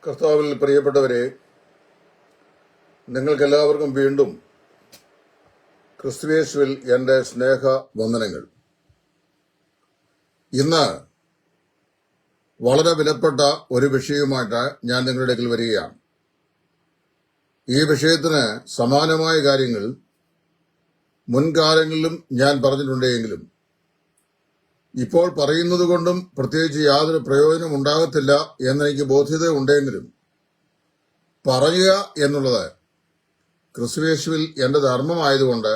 കർത്താവിൽ പ്രിയപ്പെട്ടവരെ, നിങ്ങൾക്കെല്ലാവർക്കും വീണ്ടും ക്രിസ്തുയേശുവിൽ എൻ്റെ സ്നേഹ വന്ദനങ്ങൾ. ഇന്ന് വളരെ വിലപ്പെട്ട ഒരു വിഷയവുമായിട്ട് ഞാൻ നിങ്ങളുടെ അടുക്കൽ വരികയാണ്. ഈ വിഷയത്തിന് സമാനമായ കാര്യങ്ങൾ മുൻകാലങ്ങളിലും ഞാൻ പറഞ്ഞിട്ടുണ്ടെങ്കിലും ഇപ്പോൾ പറയുന്നത് കൊണ്ടും പ്രത്യേകിച്ച് യാതൊരു പ്രയോജനം ഉണ്ടാകത്തില്ല എന്നെനിക്ക് ബോധ്യത ഉണ്ടെങ്കിലും പറയുക എന്നുള്ളത് ക്രിസ്തുയേശുവിൽ എൻ്റെ ധർമ്മമായതുകൊണ്ട്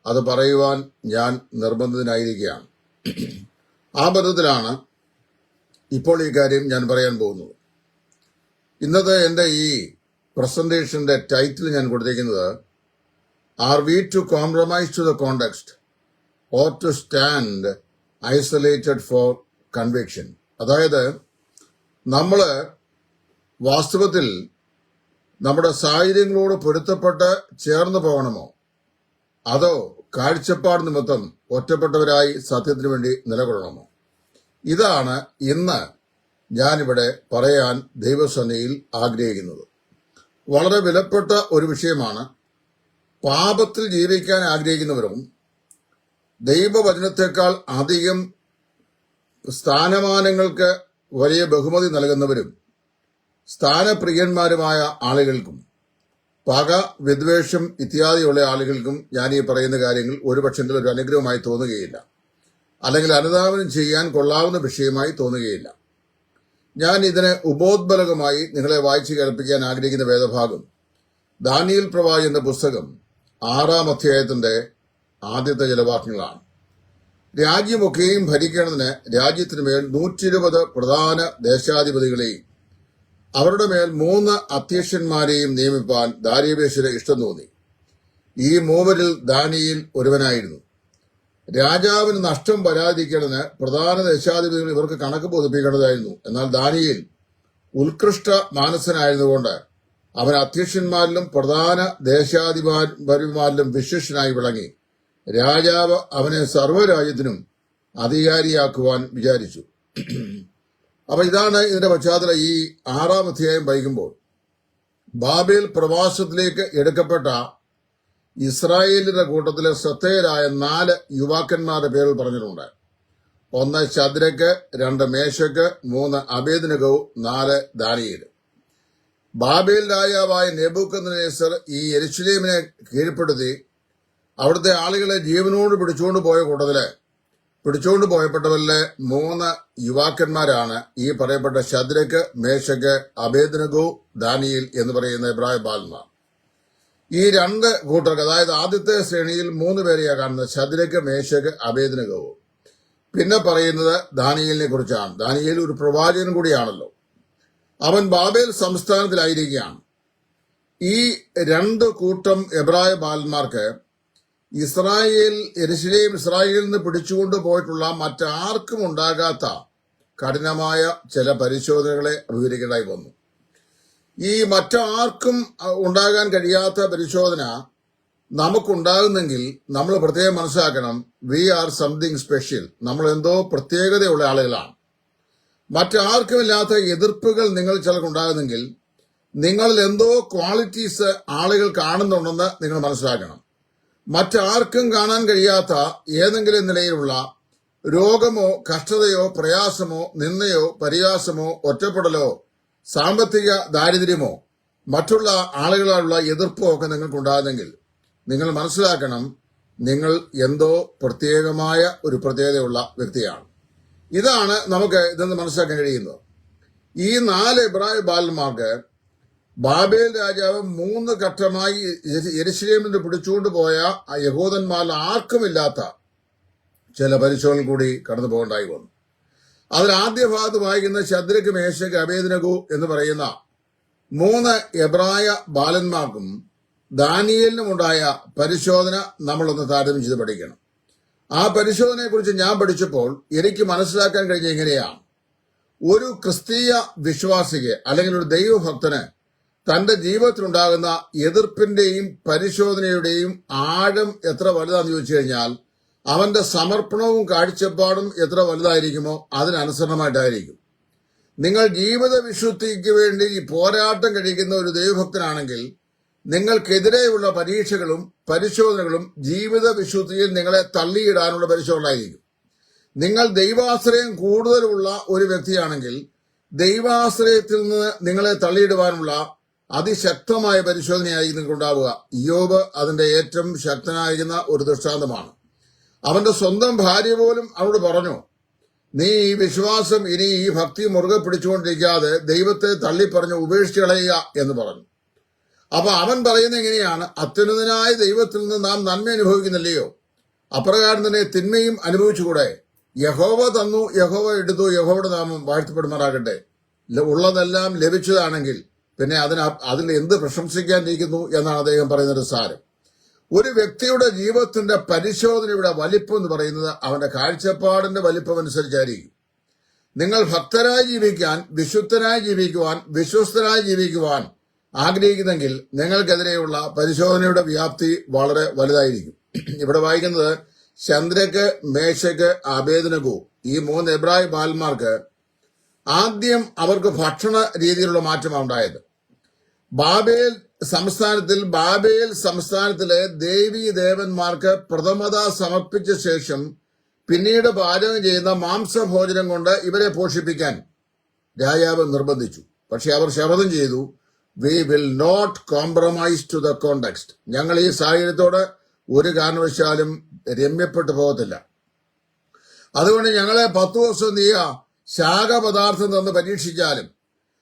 അത് പറയുവാൻ ഞാൻ നിർബന്ധിതനായിരിക്കുകയാണ്. ആ ബന്ധത്തിലാണ് ഇപ്പോൾ ഈ കാര്യം ഞാൻ പറയാൻ പോകുന്നത്. ഇന്നത്തെ എൻ്റെ ഈ പ്രസന്റേഷന്റെ ടൈറ്റിൽ ഞാൻ കൊടുത്തിരിക്കുന്നത് are we to compromise to the context or to stand isolated for conviction. അതായത് നമ്മൾ വാസ്തവത്തിൽ നമ്മുടെ സാഹചര്യങ്ങളോട് പൊരുത്തപ്പെട്ട് ചേർന്ന് പോകണമോ, അതോ കാഴ്ചപ്പാട് നിമിത്തം ഒറ്റപ്പെട്ടവരായി സത്യത്തിനു വേണ്ടി നിലകൊള്ളണമോ? ഇതാണ് ഇന്ന് ഞാനിവിടെ പറയാൻ ദൈവസന്നിധിയിൽ ആഗ്രഹിക്കുന്നത്. വളരെ വിലപ്പെട്ട ഒരു വിഷയമാണ്. പാപത്തിൽ ജീവിക്കാൻ ആഗ്രഹിക്കുന്നവരും ദൈവവചനത്തെക്കാൾ അധികം സ്ഥാനമാനങ്ങൾക്ക് വലിയ ബഹുമതി നൽകുന്നവരും സ്ഥാനപ്രിയന്മാരുമായ ആളുകൾക്കും പക, വിദ്വേഷം ഇത്യാദിയുള്ള ആളുകൾക്കും ഞാൻ ഈ പറയുന്ന കാര്യങ്ങൾ ഒരുപക്ഷെങ്കിലും ഒരു അനുഗ്രഹമായി തോന്നുകയില്ല, അല്ലെങ്കിൽ അനുധാവനം ചെയ്യാൻ കൊള്ളാവുന്ന വിഷയമായി തോന്നുകയില്ല. ഞാൻ ഇതിനെ ഉപോദ്ബലകമായി നിങ്ങളെ വായിച്ചു കേൾപ്പിക്കാൻ ആഗ്രഹിക്കുന്ന വേദഭാഗം ദാനിയേൽ പ്രവാചകന്റെ പുസ്തകം 6-ാം അധ്യായത്തിന്റെ ആദ്യത്തെ ചില വാക്യങ്ങളാണ്. രാജ്യമൊക്കെയും ഭരിക്കേണ്ടതിന് രാജ്യത്തിനുമേൽ 120 പ്രധാന ദേശാധിപതികളെയും അവരുടെ മേൽ 3 അധ്യക്ഷന്മാരെയും നിയമിപ്പാൻ ദാരിയേശിന് ഇഷ്ടം തോന്നി. ഈ മൂവരിൽ ദാനിയേൽ ഒരുവനായിരുന്നു. രാജാവിന് നഷ്ടം വരാതിരിക്കേണ്ടതിന് പ്രധാന ദേശാധിപതികൾ ഇവർക്ക് കണക്ക് ബോധിപ്പിക്കേണ്ടതായിരുന്നു. എന്നാൽ ദാനിയേൽ ഉത്കൃഷ്ട മാനസനായിരുന്നുകൊണ്ട് അവൻ അധ്യക്ഷന്മാരിലും പ്രധാന ദേശാധിപതിമാരിലും വിശിഷ്ടനായി വിളങ്ങി. രാജാവ് അവനെ സർവ്വരാജ്യത്തിനും അധികാരിയാക്കുവാൻ വിചാരിച്ചു. അപ്പൊ ഇതാണ് ഇതിന്റെ പശ്ചാത്തലം. ഈ 6-ാം അധ്യായം വായിക്കുമ്പോൾ ബാബേൽ പ്രവാസത്തിലേക്ക് എടുക്കപ്പെട്ട ഇസ്രായേലിന്റെ കൂട്ടത്തിലെ ശ്രദ്ധേയരായ 4 യുവാക്കന്മാരുടെ പേരിൽ പറഞ്ഞിട്ടുണ്ട്. 1 ശദ്രക്ക്, 2 മേശക്ക്, 3 അബേദ്നെഗോ, 4 ദാനിയേൽ. ബാബേൽ രാജാവായ നെബൂഖദ്നേസർ ഈ യെരൂശലേമിനെ കീഴ്പ്പെടുത്തി അവിടുത്തെ ആളുകളെ ജീവനോട് പിടിച്ചുകൊണ്ട് പോയ കൂട്ടത്തില് പിടിച്ചുകൊണ്ട് പോയപ്പെട്ടവരിലെ 3 യുവാക്കന്മാരാണ് ഈ പറയപ്പെട്ട ശദ്രക്ക്, മേശക്ക്, അബേദ്നെഗോ, ദാനിയേൽ എന്ന് പറയുന്ന എബ്രായ ബാലന്മാർ. ഈ 2 കൂട്ടർക്ക്, അതായത് ആദ്യത്തെ ശ്രേണിയിൽ 3 പേരെയാണ് കാണുന്നത്, ശദ്രക്ക്, മേശക്ക്, അബേദ്നെഗോ. പിന്നെ പറയുന്നത് ദാനിയേലിനെ കുറിച്ചാണ്. ദാനിയേൽ ഒരു പ്രവാചകൻ കൂടിയാണല്ലോ. അവൻ ബാബേൽ സംസ്ഥാനത്തിലായിരിക്കുകയാണ്. ഈ 2 കൂട്ടം എബ്രായ ബാലന്മാർക്ക് ഇസ്രായേലിൽ നിന്ന് പിടിച്ചുകൊണ്ട് പോയിട്ടുള്ള മറ്റാർക്കും ഉണ്ടാകാത്ത കഠിനമായ ചില പരിശോധനകളെ അഭിമുഖീകരിക്കേണ്ടതായി വന്നു. ഈ മറ്റാർക്കും ഉണ്ടാകാൻ കഴിയാത്ത പരിശോധന നമുക്കുണ്ടാകുന്നെങ്കിൽ നമ്മൾ പ്രത്യേകം മനസ്സിലാക്കണം, വി ആർ സംതിങ് സ്പെഷ്യൽ. നമ്മൾ എന്തോ പ്രത്യേകതയുള്ള ആളുകളാണ്. മറ്റാർക്കുമില്ലാത്ത എതിർപ്പുകൾ നിങ്ങൾ ചിലർക്കുണ്ടാകുന്നെങ്കിൽ നിങ്ങളിൽ എന്തോ ക്വാളിറ്റീസ് ആളുകൾ കാണുന്നുണ്ടെന്ന് നിങ്ങൾ മനസ്സിലാക്കണം. മറ്റാർക്കും കാണാൻ കഴിയാത്ത ഏതെങ്കിലും നിലയിലുള്ള രോഗമോ കഷ്ടതയോ പ്രയാസമോ നിന്ദയോ പരിഹാസമോ ഒറ്റപ്പെടലോ സാമ്പത്തിക ദാരിദ്ര്യമോ മറ്റുള്ള ആളുകളോടുള്ള എതിർപ്പോ ഒക്കെ നിങ്ങൾക്കുണ്ടാകുന്നെങ്കിൽ നിങ്ങൾ മനസ്സിലാക്കണം, നിങ്ങൾ എന്തോ പ്രത്യേകമായ ഒരു പ്രത്യേകതയുള്ള വ്യക്തിയാണ്. ഇതാണ് നമുക്ക് ഇതെന്ന് മനസ്സിലാക്കാൻ കഴിയുന്നത്. ഈ 4 എബ്രായ ബാലന്മാർക്ക് ബാബേൽ രാജാവ് 3 ഘട്ടമായി യെരൂശലേമിൽ നിന്ന് പിടിച്ചുകൊണ്ട് പോയ യഹൂദന്മാരിൽ ആർക്കുമില്ലാത്ത ചില പരിശോധന കൂടി കടന്നു പോകേണ്ടായി വന്നു. അതിൽ ആദ്യ ഭാഗത്ത് വായിക്കുന്ന ശദ്രക്ക്, മേശക്ക്, അബേദ്നെഗോ എന്ന് പറയുന്ന 3 എബ്രായ ബാലന്മാർക്കും ദാനിയേലിനും ഉണ്ടായ പരിശോധന നമ്മളൊന്ന് താരതമ്യം ചെയ്ത് പഠിക്കണം. ആ പരിശോധനയെക്കുറിച്ച് ഞാൻ പഠിച്ചപ്പോൾ എനിക്ക് മനസ്സിലാക്കാൻ കഴിഞ്ഞ എങ്ങനെയാണ് ഒരു ക്രിസ്തീയ വിശ്വാസിക്ക് അല്ലെങ്കിൽ ഒരു ദൈവഭക്തന് തന്റെ ജീവിതത്തിലുണ്ടാകുന്ന എതിർപ്പിന്റെയും പരിശോധനയുടെയും ആഴം എത്ര വലുതാണെന്ന് ചോദിച്ചു കഴിഞ്ഞാൽ അവന്റെ സമർപ്പണവും കാഴ്ചപ്പാടും എത്ര വലുതായിരിക്കുമോ അതിനനുസരണമായിട്ടായിരിക്കും. നിങ്ങൾ ജീവിത വിശുദ്ധിക്ക് വേണ്ടി ഈ പോരാട്ടം കഴിക്കുന്ന ഒരു ദൈവഭക്തനാണെങ്കിൽ നിങ്ങൾക്കെതിരെയുള്ള പരീക്ഷകളും പരിശോധനകളും ജീവിത വിശുദ്ധിയിൽ നിങ്ങളെ തള്ളിയിടാനുള്ള പരിശോധനയായിരിക്കും. നിങ്ങൾ ദൈവാശ്രയം കൂടുതലുള്ള ഒരു വ്യക്തിയാണെങ്കിൽ ദൈവാശ്രയത്തിൽ നിന്ന് നിങ്ങളെ തള്ളിയിടുവാനുള്ള അതിശക്തമായ പരിശോധനയായിരിക്കും നിങ്ങൾക്കുണ്ടാവുക. ഇയ്യോബ് അതിന്റെ ഏറ്റവും ശക്തനായിരിക്കുന്ന ഒരു ദൃഷ്ടാന്തമാണ്. അവന്റെ സ്വന്തം ഭാര്യ പോലും അവനോട് പറഞ്ഞു, നീ ഈ വിശ്വാസം ഇനി ഈ ഭക്തി മുറുകെ പിടിച്ചുകൊണ്ടിരിക്കാതെ ദൈവത്തെ തള്ളിപ്പറഞ്ഞ് ഉപേക്ഷിച്ച് കളയുക എന്ന് പറഞ്ഞു. അപ്പൊ അവൻ പറയുന്നത് എങ്ങനെയാണ്? അത്യുന്നതനായ ദൈവത്തിൽ നിന്ന് നാം നന്മ അനുഭവിക്കുന്നില്ലയോ? അപ്രകാരം തന്നെ തിന്മയും അനുഭവിച്ചുകൂടെ? യഹോവ തന്നു, യഹോവ എടുത്തു, യഹോവയുടെ നാമം വാഴ്ത്തപ്പെടുമാറാകട്ടെ. ഉള്ളതെല്ലാം ലഭിച്ചതാണെങ്കിൽ പിന്നെ അതിൽ എന്ത് പ്രശംസിക്കാനിരിക്കുന്നു എന്നാണ് അദ്ദേഹം പറയുന്നത് സാരം. ഒരു വ്യക്തിയുടെ ജീവിതത്തിന്റെ പരിശോധനയുടെ വലിപ്പം എന്ന് പറയുന്നത് അവന്റെ കാഴ്ചപ്പാടിന്റെ വലിപ്പം അനുസരിച്ചായിരിക്കും. നിങ്ങൾ ഭക്തരായി ജീവിക്കാൻ, വിശുദ്ധനായി ജീവിക്കുവാൻ, വിശ്വസ്തനായി ജീവിക്കുവാൻ ആഗ്രഹിക്കുന്നെങ്കിൽ നിങ്ങൾക്കെതിരെയുള്ള പരിശോധനയുടെ വ്യാപ്തി വളരെ വലുതായിരിക്കും. ഇവിടെ വായിക്കുന്നത് ശദ്രക്ക്, മേശക്ക്, അബേദ്നെഗോ ഈ 3 എബ്രായ ബാലന്മാർക്ക് ആദ്യം അവർക്ക് ഭക്ഷണ രീതിയിലുള്ള മാറ്റമാണ് ഉണ്ടായത്. ബാബേൽ സംസ്ഥാനത്തിലെ ദേവീ ദേവന്മാർക്ക് പ്രഥമത സമർപ്പിച്ച ശേഷം പിന്നീട് പാചകം ചെയ്യുന്ന മാംസഭോജനം കൊണ്ട് ഇവരെ പോഷിപ്പിക്കാൻ രാജാവ് നിർബന്ധിച്ചു. പക്ഷെ അവർ ശപഥം ചെയ്തു, we will not compromise to the context. ഞങ്ങൾ ഈ സാഹചര്യത്തോട് ഒരു കാരണവശാലും രമ്യപ്പെട്ടു പോകത്തില്ല. അതുകൊണ്ട് ഞങ്ങളെ 10 ദിവസം നീ ശാഖപദാർത്ഥം തന്ന് പരീക്ഷിച്ചാലും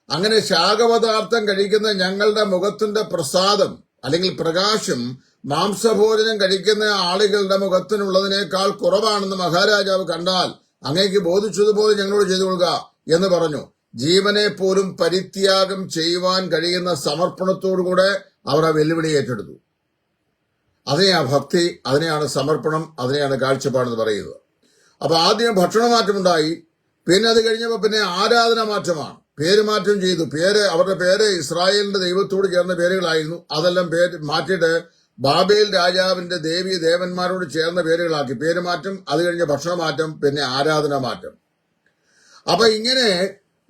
അങ്ങനെ ശാഖപദാർത്ഥം കഴിക്കുന്ന ഞങ്ങളുടെ മുഖത്തിന്റെ പ്രസാദം അല്ലെങ്കിൽ പ്രകാശം മാംസഭോജനം കഴിക്കുന്ന ആളുകളുടെ മുഖത്തിനുള്ളതിനേക്കാൾ കുറവാണെന്ന് മഹാരാജാവ് കണ്ടാൽ അങ്ങേക്ക് ബോധിച്ചതുപോലെ ഞങ്ങളോട് ചെയ്തു കൊള്ളുക എന്ന് പറഞ്ഞു. ജീവനെ പോലും പരിത്യാഗം ചെയ്യുവാൻ കഴിയുന്ന സമർപ്പണത്തോടുകൂടെ അവർ ആ വെല്ലുവിളി ഏറ്റെടുത്തു. അതിനെയാണ് ഭക്തി, അതിനെയാണ് സമർപ്പണം, അതിനെയാണ് കാഴ്ചപ്പാടെന്ന് പറയുന്നത്. അപ്പൊ ആദ്യം ഭക്ഷണമാറ്റമുണ്ടായി, പിന്നെ അത് കഴിഞ്ഞപ്പോൾ പിന്നെ ആരാധന മാറ്റമാണ്. പേരുമാറ്റം ചെയ്തു. അവരുടെ പേര് ഇസ്രായേലിന്റെ ദൈവത്തോട് ചേർന്ന പേരുകളായിരുന്നു. അതെല്ലാം പേര് മാറ്റിയിട്ട് ബാബേൽ രാജാവിന്റെ ദേവീ ദേവന്മാരോട് ചേർന്ന പേരുകളാക്കി. പേരുമാറ്റം, അത് കഴിഞ്ഞ ഭക്ഷണമാറ്റം, പിന്നെ ആരാധന മാറ്റം. അപ്പൊ ഇങ്ങനെ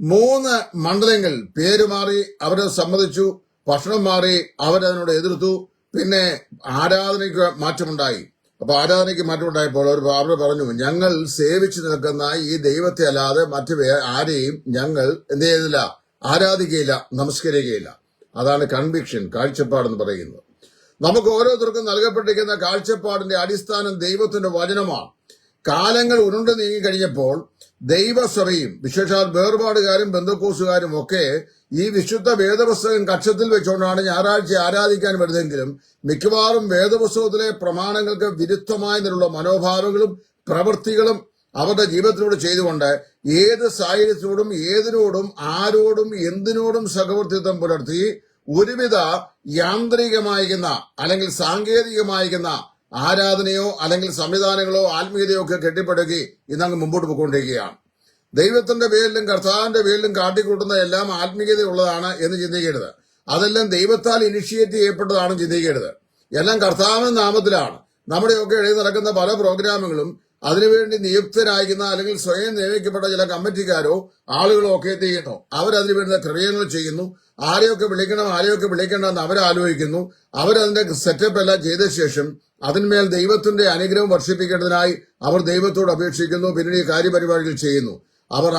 3 മണ്ഡലങ്ങൾ പേര് മാറി, അവരെ സമ്മതിച്ചു, ഭക്ഷണം മാറി, അവരതിനോട് എതിർത്തു, പിന്നെ ആരാധനയ്ക്ക് മാറ്റമുണ്ടായി. അപ്പൊ ആരാധനയ്ക്ക് മാറ്റമുണ്ടായപ്പോൾ അവർ പറഞ്ഞു, ഞങ്ങൾ സേവിച്ചു നിൽക്കുന്ന ഈ ദൈവത്തെ അല്ലാതെ മറ്റു ആരെയും ഞങ്ങൾ എന്ത് ചെയ്തില്ല, ആരാധിക്കുകയില്ല, നമസ്കരിക്കുകയില്ല. അതാണ് കൺവിക്ഷൻ, കാഴ്ചപ്പാടെന്ന് പറയുന്നത്. നമുക്ക് ഓരോരുത്തർക്കും നൽകപ്പെട്ടിരിക്കുന്ന കാഴ്ചപ്പാടിന്റെ അടിസ്ഥാനം ദൈവത്തിന്റെ വചനമാണ്. കാലങ്ങൾ ഉരുണ്ടു നീങ്ങിക്കഴിഞ്ഞപ്പോൾ ദൈവസഭയും വിശേഷാൽ വേർപാടുകാരും ബന്ധക്കോസുകാരും ഒക്കെ ഈ വിശുദ്ധ വേദപുസ്തകം കക്ഷത്തിൽ വെച്ചുകൊണ്ടാണ് ഞായറാഴ്ച ആരാധിക്കാൻ വരുന്നതെങ്കിലും മിക്കവാറും വേദപുസ്തകത്തിലെ പ്രമാണങ്ങൾക്ക് വിരുദ്ധമായ നിലുള്ള മനോഭാവങ്ങളും പ്രവൃത്തികളും അവരുടെ ജീവിതത്തിലൂടെ ചെയ്തുകൊണ്ട് ഏത് സാഹചര്യത്തോടും ഏതിനോടും ആരോടും എന്തിനോടും സഹവർത്തിത്വം പുലർത്തി ഒരുവിധ യാന്ത്രികമായിരിക്കുന്ന അല്ലെങ്കിൽ സാങ്കേതികമായിരിക്കുന്ന ആരാധനയോ അല്ലെങ്കിൽ സംവിധാനങ്ങളോ ആത്മീയതയോ ഒക്കെ കെട്ടിപ്പടുക്കി ഇന്നങ്ങ് മുമ്പോട്ട് പോയിക്കൊണ്ടിരിക്കുകയാണ്. ദൈവത്തിന്റെ പേരിലും കർത്താവിന്റെ പേരിലും കാട്ടിക്കൂട്ടുന്ന എല്ലാം ആത്മീയതയുള്ളതാണ് എന്ന് ചിന്തിക്കരുത്. അതെല്ലാം ദൈവത്താൽ ഇനിഷ്യേറ്റ് ചെയ്യപ്പെട്ടതാണെന്ന് ചിന്തിക്കരുത്. എല്ലാം കർത്താവിന്റെ നാമത്തിലാണ്. നമ്മുടെയൊക്കെ എഴുതി നടക്കുന്ന പല പ്രോഗ്രാമുകളും അതിനുവേണ്ടി നിയുക്തരായിരിക്കുന്ന അല്ലെങ്കിൽ സ്വയം നിയമിക്കപ്പെട്ട ചില കമ്മിറ്റിക്കാരോ ആളുകളോ ഒക്കെ ചെയ്യുന്നു. അവരതിനു വേണ്ട ക്രമീകരണങ്ങൾ ചെയ്യുന്നു. ആരെയൊക്കെ വിളിക്കണം, ആരെയൊക്കെ വിളിക്കണമെന്ന് അവരാലോചിക്കുന്നു. അവരതിന്റെ സെറ്റപ്പ് എല്ലാം ചെയ്ത ശേഷം അതിന്മേൽ ദൈവത്തിന്റെ അനുഗ്രഹം വർഷിപ്പിക്കേണ്ടതിനായി അവർ ദൈവത്തോട് അപേക്ഷിക്കുന്നു. പിന്നീട് ഈ കാര്യപരിപാടികൾ ചെയ്യുന്നു. അവർ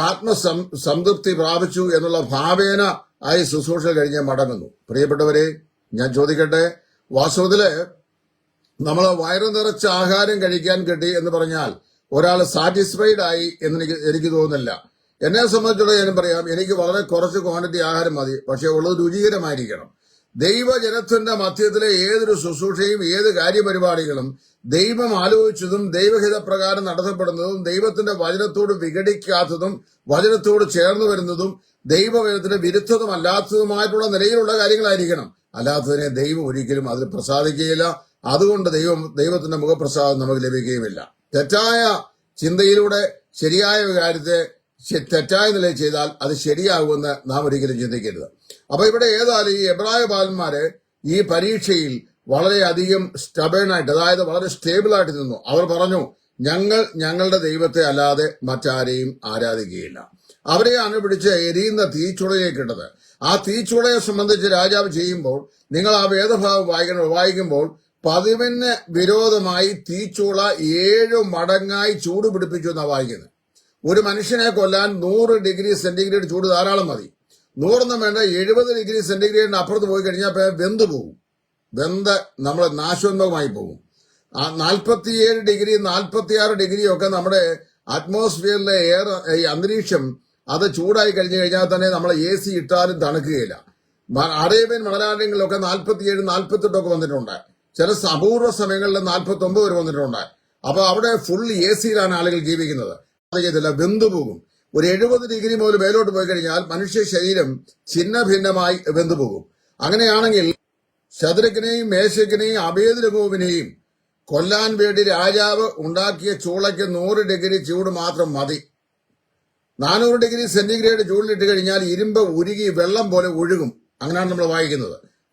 സംതൃപ്തി പ്രാപിച്ചു എന്നുള്ള ഭാവേന ആയി ശുശ്രൂഷ കഴിഞ്ഞ് മടങ്ങുന്നു. പ്രിയപ്പെട്ടവരെ, ഞാൻ ചോദിക്കട്ടെ, വാസ്തവത്തില് നമ്മൾ വയറു നിറച്ച ആഹാരം കഴിക്കാൻ കിട്ടി എന്ന് പറഞ്ഞാൽ ഒരാൾ സാറ്റിസ്ഫൈഡ് ആയി എന്ന് എനിക്ക് തോന്നുന്നില്ല. എന്നെ സംബന്ധിച്ചുള്ള ഞാൻ പറയാം, എനിക്ക് വളരെ കുറച്ച് ക്വാണ്ടിറ്റി ആഹാരം മതി, പക്ഷെ ഉള്ളത് രുചികരമായിരിക്കണം. ദൈവജനത്തിന്റെ മധ്യത്തിലെ ഏതൊരു ശുശ്രൂഷയും ഏത് കാര്യപരിപാടികളും ദൈവം ആലോചിച്ചതും ദൈവഹിതപ്രകാരം നടത്തപ്പെടുന്നതും ദൈവത്തിന്റെ വചനത്തോട് വിഘടിക്കാത്തതും വചനത്തോട് ചേർന്ന് വരുന്നതും ദൈവവചനത്തിന് വിരുദ്ധതുമല്ലാത്തതുമായിട്ടുള്ള നിലയിലുള്ള കാര്യങ്ങളായിരിക്കണം. അല്ലാത്തതിനെ ദൈവം ഒരിക്കലും അതിൽ പ്രസാദിക്കുകയില്ല. അതുകൊണ്ട് ദൈവത്തിന്റെ മുഖപ്രസാദം നമുക്ക് ലഭിക്കുകയുമില്ല. തെറ്റായ ചിന്തയിലൂടെ ശരിയായ കാര്യത്തെ തെറ്റായ നിലയിൽ ചെയ്താൽ അത് ശരിയാകുമെന്ന് നാം ഒരിക്കലും ചിന്തിക്കരുത്. അപ്പൊ ഇവിടെ ഏതായാലും ഈ എബ്രായ ബാലന്മാര് ഈ പരീക്ഷയിൽ വളരെയധികം സ്റ്റബേണായിട്ട്, അതായത് വളരെ സ്റ്റേബിളായിട്ട് നിന്നു. അവർ പറഞ്ഞു, ഞങ്ങളുടെ ദൈവത്തെ അല്ലാതെ മറ്റാരെയും ആരാധിക്കുകയില്ല. അവരെയാണ് പിടിച്ച് എരിയുന്ന തീച്ചുളയിലേക്ക് ഇട്ടത്. ആ തീച്ചുളയെ സംബന്ധിച്ച് രാജാവ് ചെയ്യുമ്പോൾ നിങ്ങൾ ആ വേദഭാഗം വായിക്കുമ്പോൾ പതിവിന് വിരോധമായി തീച്ചുള 7 മടങ്ങായി ചൂട് പിടിപ്പിച്ചു എന്നാണ് വായിക്കുന്നത്. ഒരു മനുഷ്യനെ കൊല്ലാൻ 100 ഡിഗ്രി സെന്റിഗ്രേഡ് ചൂട് ധാരാളം മതി. 100 വേണ്ട, 70 ഡിഗ്രി സെന്റിഗ്രേഡിന് അപ്പുറത്ത് പോയി കഴിഞ്ഞാൽ വെന്ത് പോകും. വെന്ത് നമ്മൾ നാശോന്മുഖമായി പോകും. ആ 47 ഡിഗ്രി 46 ഡിഗ്രി ഒക്കെ നമ്മുടെ അറ്റ്മോസ്ഫിയറിലെ ഈ അന്തരീക്ഷം അത് ചൂടായി കഴിഞ്ഞു കഴിഞ്ഞാൽ തന്നെ നമ്മൾ AC ഇട്ടാലും തണുക്കുകയില്ല. അറേബ്യൻ മണലാരണ്യങ്ങളിലൊക്കെ 47 48 ഒക്കെ വന്നിട്ടുണ്ട്. ചില അപൂർവ സമയങ്ങളിൽ 49 വരെ വന്നിട്ടുണ്ട്. അപ്പൊ അവിടെ ഫുൾ ACയിലാണ് ആളുകൾ ജീവിക്കുന്നത്. അത് ചെയ്തില്ല, വെന്തുപോകും. ഒരു 70 ഡിഗ്രി മുതൽ മേലോട്ട് പോയി കഴിഞ്ഞാൽ മനുഷ്യ ശരീരം ഛിന്ന ഭിന്നമായി വെന്തുപോകും. അങ്ങനെയാണെങ്കിൽ ശദ്രക്കിനെയും മേശക്കിനെയും അബേദ്നെഗോവിനെയും കൊല്ലാൻ വേണ്ടി രാജാവ് ഉണ്ടാക്കിയ ചൂളയ്ക്ക് 100 ഡിഗ്രി ചൂട് മാത്രം മതി. 400 ഡിഗ്രി സെന്റിഗ്രേഡ് ചൂടിലിട്ട് കഴിഞ്ഞാൽ ഇരുമ്പ് ഉരുകി വെള്ളം പോലെ ഒഴുകും. അങ്ങനെയാണ് നമ്മൾ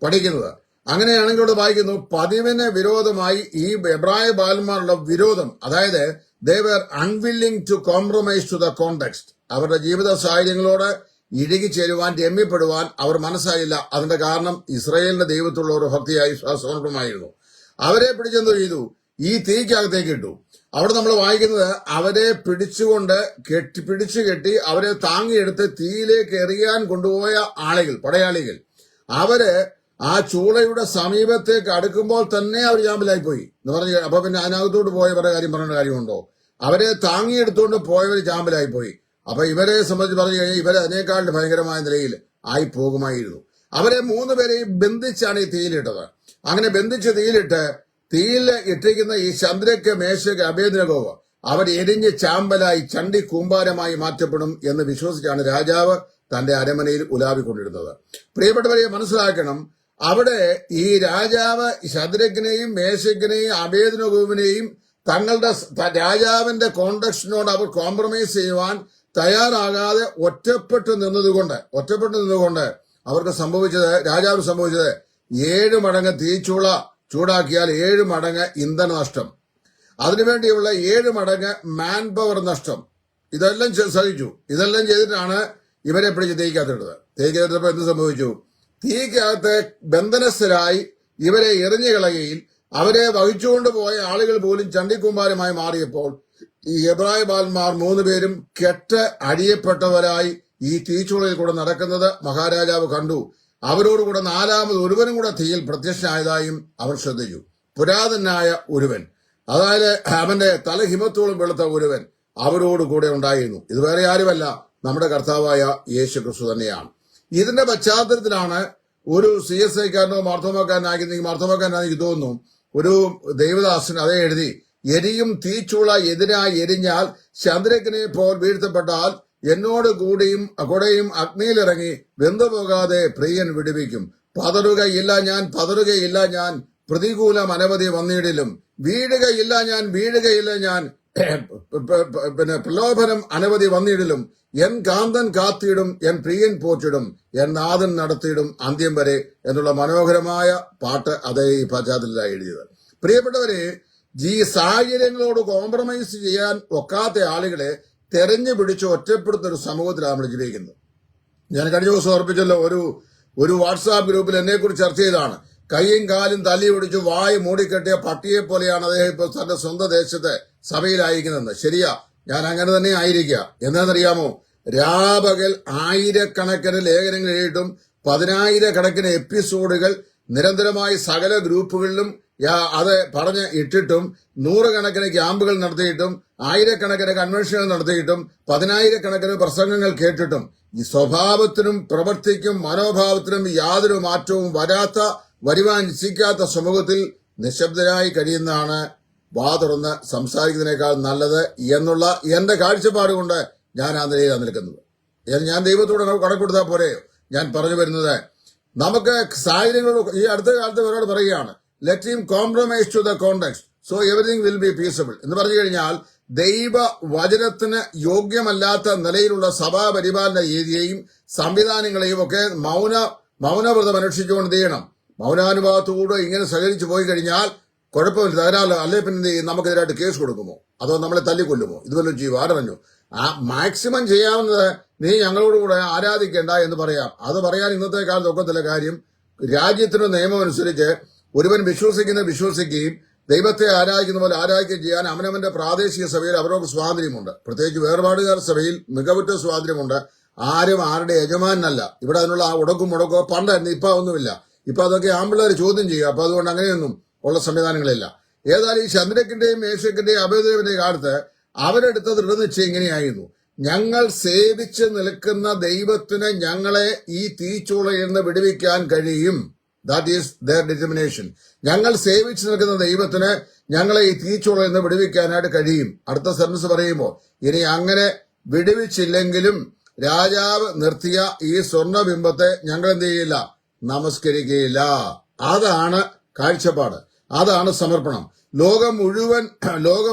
പഠിക്കുന്നത്. അങ്ങനെയാണെങ്കിൽ ഇവിടെ വായിക്കുന്നു, പതിവിന് വിരോധമായി ഈ എബ്രായ ബാലന്മാരുടെ വിരോധം, അതായത് they were unwilling to compromise to the context. അവരുടെ ജീവിത സാഹചര്യങ്ങളോട് ഇഴുകിച്ചേരുവാൻ രമ്യപ്പെടുവാൻ അവർ മനസ്സായില്ല. അതിന്റെ കാരണം ഇസ്രായേലിന്റെ ദൈവത്തിലുള്ള ഒരു ഭക്തിയായി സമർപ്പണമായിരുന്നു. അവരെ പിടിച്ചെന്തോ ചെയ്തു, ഈ തീക്കകത്തേക്ക് ഇട്ടു. അവിടെ നമ്മൾ വായിക്കുന്നത്, അവരെ പിടിച്ചുകൊണ്ട് പിടിച്ചു കെട്ടി അവരെ താങ്ങിയെടുത്ത് തീയിലേക്ക് എറിയാൻ കൊണ്ടുപോയ ആളുകൾ, പടയാളികൾ, അവര് ആ ചൂളയുടെ സമീപത്തേക്ക് അടുക്കുമ്പോൾ തന്നെ അവർ ചാമ്പലായി പോയി എന്ന് പറഞ്ഞു. അപ്പൊ പിന്നെ അതിനകത്തോട്ട് പോയവരുടെ കാര്യം പറയേണ്ട കാര്യമുണ്ടോ? അവരെ താങ്ങിയെടുത്തുകൊണ്ട് പോയവർ ചാമ്പലായി പോയി. അപ്പൊ ഇവരെ സംബന്ധിച്ച് പറഞ്ഞു കഴിഞ്ഞാൽ ഇവരെ അതിനേക്കാളും ഭയങ്കരമായ നിലയിൽ ആയി പോകുമായിരുന്നു. അവരെ 3 പേരെയും ബന്ധിച്ചാണ് ഈ തീയിലിട്ടത്. അങ്ങനെ ബന്ധിച്ച് തീയിൽ ഇട്ടിരിക്കുന്ന ഈ ശദ്രക്ക് മേശക്ക് അബേദ്നെഗോവ് അവർ എരിഞ്ഞ് ചാമ്പലായി ചണ്ടി കൂമ്പാരമായി മാറ്റപ്പെടും എന്ന് വിശ്വസിച്ചാണ് രാജാവ് തന്റെ അരമനയിൽ ഉലാവിക്കൊണ്ടിരുന്നത്. പ്രിയപ്പെട്ടവരെ മനസ്സിലാക്കണം, അവിടെ ഈ രാജാവ് ശദ്രക്കിനെയും മേശക്കിനെയും അബേദ്നെഗോവിനെയും തങ്ങളുടെ രാജാവിന്റെ കോണ്ടക്സ്റ്റിനോട് അവർ കോംപ്രമൈസ് ചെയ്യുവാൻ തയ്യാറാകാതെ ഒറ്റപ്പെട്ടു നിന്നതുകൊണ്ട് അവർക്ക് രാജാവ് സംഭവിച്ചത് 7 മടങ്ങ് തീച്ചൂള ചൂടാക്കിയാൽ 7 മടങ്ങ് ഇന്ധന നഷ്ടം, അതിനുവേണ്ടിയുള്ള 7 മടങ്ങ് മാൻ പവർ നഷ്ടം. ഇതെല്ലാം സഹിച്ചു. ഇതെല്ലാം ചെയ്തിട്ടാണ് ഇവരെ പിടിച്ച് തീക്കകത്തിട്ടത്. തീക്കകത്തിട്ടപ്പോൾ എന്ത് സംഭവിച്ചു? തീക്കകത്ത് ബന്ധനസ്ഥരായി ഇവരെ എറിഞ്ഞു കളയുകയിൽ അവരെ വഹിച്ചുകൊണ്ട് പോയ ആളുകൾ പോലും ചണ്ടിക്കുമാരമായി മാറിയപ്പോൾ ഈ എബ്രായ ബാലന്മാർ 3 പേരും കെട്ട് അടിയപ്പെട്ടവരായി ഈ തീച്ചുളയിൽ കൂടെ നടക്കുന്നത് മഹാരാജാവ് കണ്ടു. അവരോടുകൂടെ 4ാമത് ഒരുവനും കൂടെ തീയിൽ പ്രത്യക്ഷനായതായും അവർ ശ്രദ്ധിച്ചു. പുരാതനായ ഒരുവൻ, അതായത് അവന്റെ തല ഹിമത്തോളം വെളുത്ത ഒരുവൻ അവരോട് കൂടെ ഉണ്ടായിരുന്നു. ഇത് വേറെ ആരുമല്ല, നമ്മുടെ കർത്താവായ യേശു ക്രിസ്തു തന്നെയാണ്. ഇതിന്റെ പശ്ചാത്തലത്തിലാണ് ഒരു CSIക്കാരനോ മാർത്തോമാക്കാരനായി തോന്നുന്നു, ഒരു ദൈവദാസൻ അതേ എഴുതി, എരിയും തീച്ചൂള എതിരായി എരിഞ്ഞാൽ ചന്ദ്രക്കിനെ പോൽ വീഴ്ത്തപ്പെട്ടാൽ എന്നോട് കൂടെയും അഗ്നിയിലിറങ്ങി വെന്തുപോകാതെ പ്രിയൻ വിടുവിക്കും. പതറുകയില്ല ഞാൻ പ്രതികൂലം അനവധി വന്നിടിലും വീഴുകയില്ല ഞാൻ പിന്നെ പ്രലോഭനം അനവധി വന്നിടിലും എൻ കാന്തൻ കാത്തിടും, എൻ പ്രിയൻ പോറ്റിടും, എൻ നാഥൻ നടത്തിയിടും അന്ത്യം വരെ എന്നുള്ള മനോഹരമായ പാട്ട് അതേ ഈ പശ്ചാത്തലത്തിലാണ് എഴുതിയത്. പ്രിയപ്പെട്ടവരെ, ഈ സാഹചര്യങ്ങളോട് കോംപ്രമൈസ് ചെയ്യാൻ ഒക്കാത്ത ആളുകളെ തെരഞ്ഞു പിടിച്ച് ഒറ്റപ്പെടുത്തുന്ന ഒരു സമൂഹത്തിലാണ് നമ്മൾ ജീവിക്കുന്നത്. ഞാൻ കഴിഞ്ഞ ദിവസം ഓർപ്പിച്ചല്ലോ, ഒരു വാട്സാപ്പ് ഗ്രൂപ്പിൽ എന്നെക്കുറിച്ച് ചർച്ച ചെയ്താണ്. കൈയും കാലും തല്ലി പിടിച്ച് വായ് മൂടിക്കെട്ടിയ പട്ടിയെ പോലെയാണ് അദ്ദേഹം ഇപ്പോൾ തന്റെ സ്വന്തം ദേശത്തെ സഭയിലായിരിക്കുന്നത്. ശരിയാ, ഞാൻ അങ്ങനെ തന്നെ ആയിരിക്കുക. എന്താണെന്നറിയാമോ? രാപകൽ ആയിരക്കണക്കിന് ലേഖനങ്ങൾ എഴുതിയിട്ടും 10,000 എപ്പിസോഡുകൾ നിരന്തരമായി സകല ഗ്രൂപ്പുകളിലും അത് പറഞ്ഞ് ഇട്ടിട്ടും 100 ക്യാമ്പുകൾ നടത്തിയിട്ടും 1000 കൺവെൻഷനുകൾ നടത്തിയിട്ടും 10,000 പ്രസംഗങ്ങൾ കേട്ടിട്ടും ഈ സ്വഭാവത്തിനും പ്രവൃത്തിക്കും മനോഭാവത്തിനും യാതൊരു മാറ്റവും വരുവാൻ നിശ്ചയിക്കാത്ത സമൂഹത്തിൽ നിശബ്ദരായി കഴിയുന്നതാണ് വാ തുറന്ന് സംസാരിക്കുന്നതിനേക്കാൾ നല്ലത് എന്നുള്ള എന്റെ കാഴ്ചപ്പാട് കൊണ്ട് ഞാൻ ആ നിലയിൽ നിൽക്കുന്നത്. ഞാൻ ദൈവത്തോട് കണക്കൊടുത്താൽ പോരെയോ? ഞാൻ പറഞ്ഞു വരുന്നത്, നമുക്ക് സാഹചര്യങ്ങളോട് ഈ അടുത്ത കാലത്ത് ഇവരോട് പറയുകയാണ്, let him compromise to the context so everything will be peaceable എന്ന് പറഞ്ഞു കഴിഞ്ഞാൽ ദൈവ വചനത്തിന് യോഗ്യമല്ലാത്ത നിലയിലുള്ള സഭാ പരിപാലന രീതിയെയും സംവിധാനങ്ങളെയും ഒക്കെ മൗനവ്രതം അനുഷ്ഠിച്ചുകൊണ്ട് ചെയ്യണം. മൗനാനുഭാവത്തോട് ഇങ്ങനെ സഹകരിച്ചു പോയി കഴിഞ്ഞാൽ കുഴപ്പമില്ല, തകരാറില്ല. അല്ലെ പിന്നെ നമുക്കെതിരായിട്ട് കേസ് കൊടുക്കുമോ, അതോ നമ്മളെ തല്ലിക്കൊല്ലുമോ? ഇതുവല്ലോ ചെയ്യും. ആരറിഞ്ഞു? ആ മാക്സിമം ചെയ്യാവുന്നത് നീ ഞങ്ങളോടുകൂടെ ആരാധിക്കേണ്ട എന്ന് പറയാം. അത് പറയാൻ ഇന്നത്തെ കാലത്ത് ഒക്കത്തില്ല. കാര്യം രാജ്യത്തിന്റെ നിയമം അനുസരിച്ച് ഒരുവൻ വിശ്വസിക്കുകയും ദൈവത്തെ ആരാധിക്കുന്ന പോലെ ആരാധിക്കുകയും ചെയ്യാൻ അവനവന്റെ പ്രാദേശിക സഭയിൽ അവർക്ക് സ്വാതന്ത്ര്യമുണ്ട്. പ്രത്യേകിച്ച് വേർപാടുകാർ സഭയിൽ മികവുറ്റ സ്വാതന്ത്ര്യമുണ്ട്. ആരും ആരുടെ യജമാനല്ല. ഇവിടെ അതിനുള്ള ആ ഉടക്കും മുടക്കോ പണ്ടായിരുന്നു, ഇപ്പൊ ഒന്നുമില്ല. ഇപ്പൊ അതൊക്കെ ആമ്പിള്ളേർ ചോദ്യം ചെയ്യുക. അപ്പൊ അതുകൊണ്ട് അങ്ങനെയൊന്നും ഉള്ള സംവിധാനങ്ങളില്ല. ഏതായാലും ഈ ചന്ദ്രക്കിന്റെയും മേശക്കിന്റെയും അഭയദേവന്റെയും കാലത്ത് അവരെടുത്ത ദൃഢനിശ്ചയം ഇങ്ങനെയായിരുന്നു: ഞങ്ങൾ സേവിച്ച് നിൽക്കുന്ന ദൈവത്തിന് ഞങ്ങളെ ഈ തീച്ചൂളയിൽ നിന്ന് വിടുവിക്കാൻ കഴിയും. That is their determination. ഞങ്ങൾ സേവിച്ച് നിൽക്കുന്ന ദൈവത്തിന് ഞങ്ങളെ ഈ തീച്ചൂളയിൽ നിന്ന് വിടുവിക്കാനായിട്ട് കഴിയും. അടുത്ത സെൻറ്റൻസ് പറയുമ്പോൾ, ഇനി അങ്ങനെ വിടുവിച്ചില്ലെങ്കിലും രാജാവ് നിർത്തിയ ഈ സ്വർണബിംബത്തെ ഞങ്ങൾ എന്ത് ചെയ്യില്ല? നമസ്കരിക്കുകയില്ല. അതാണ് കാഴ്ചപ്പാട്, അതാണ് സമർപ്പണം. ലോകം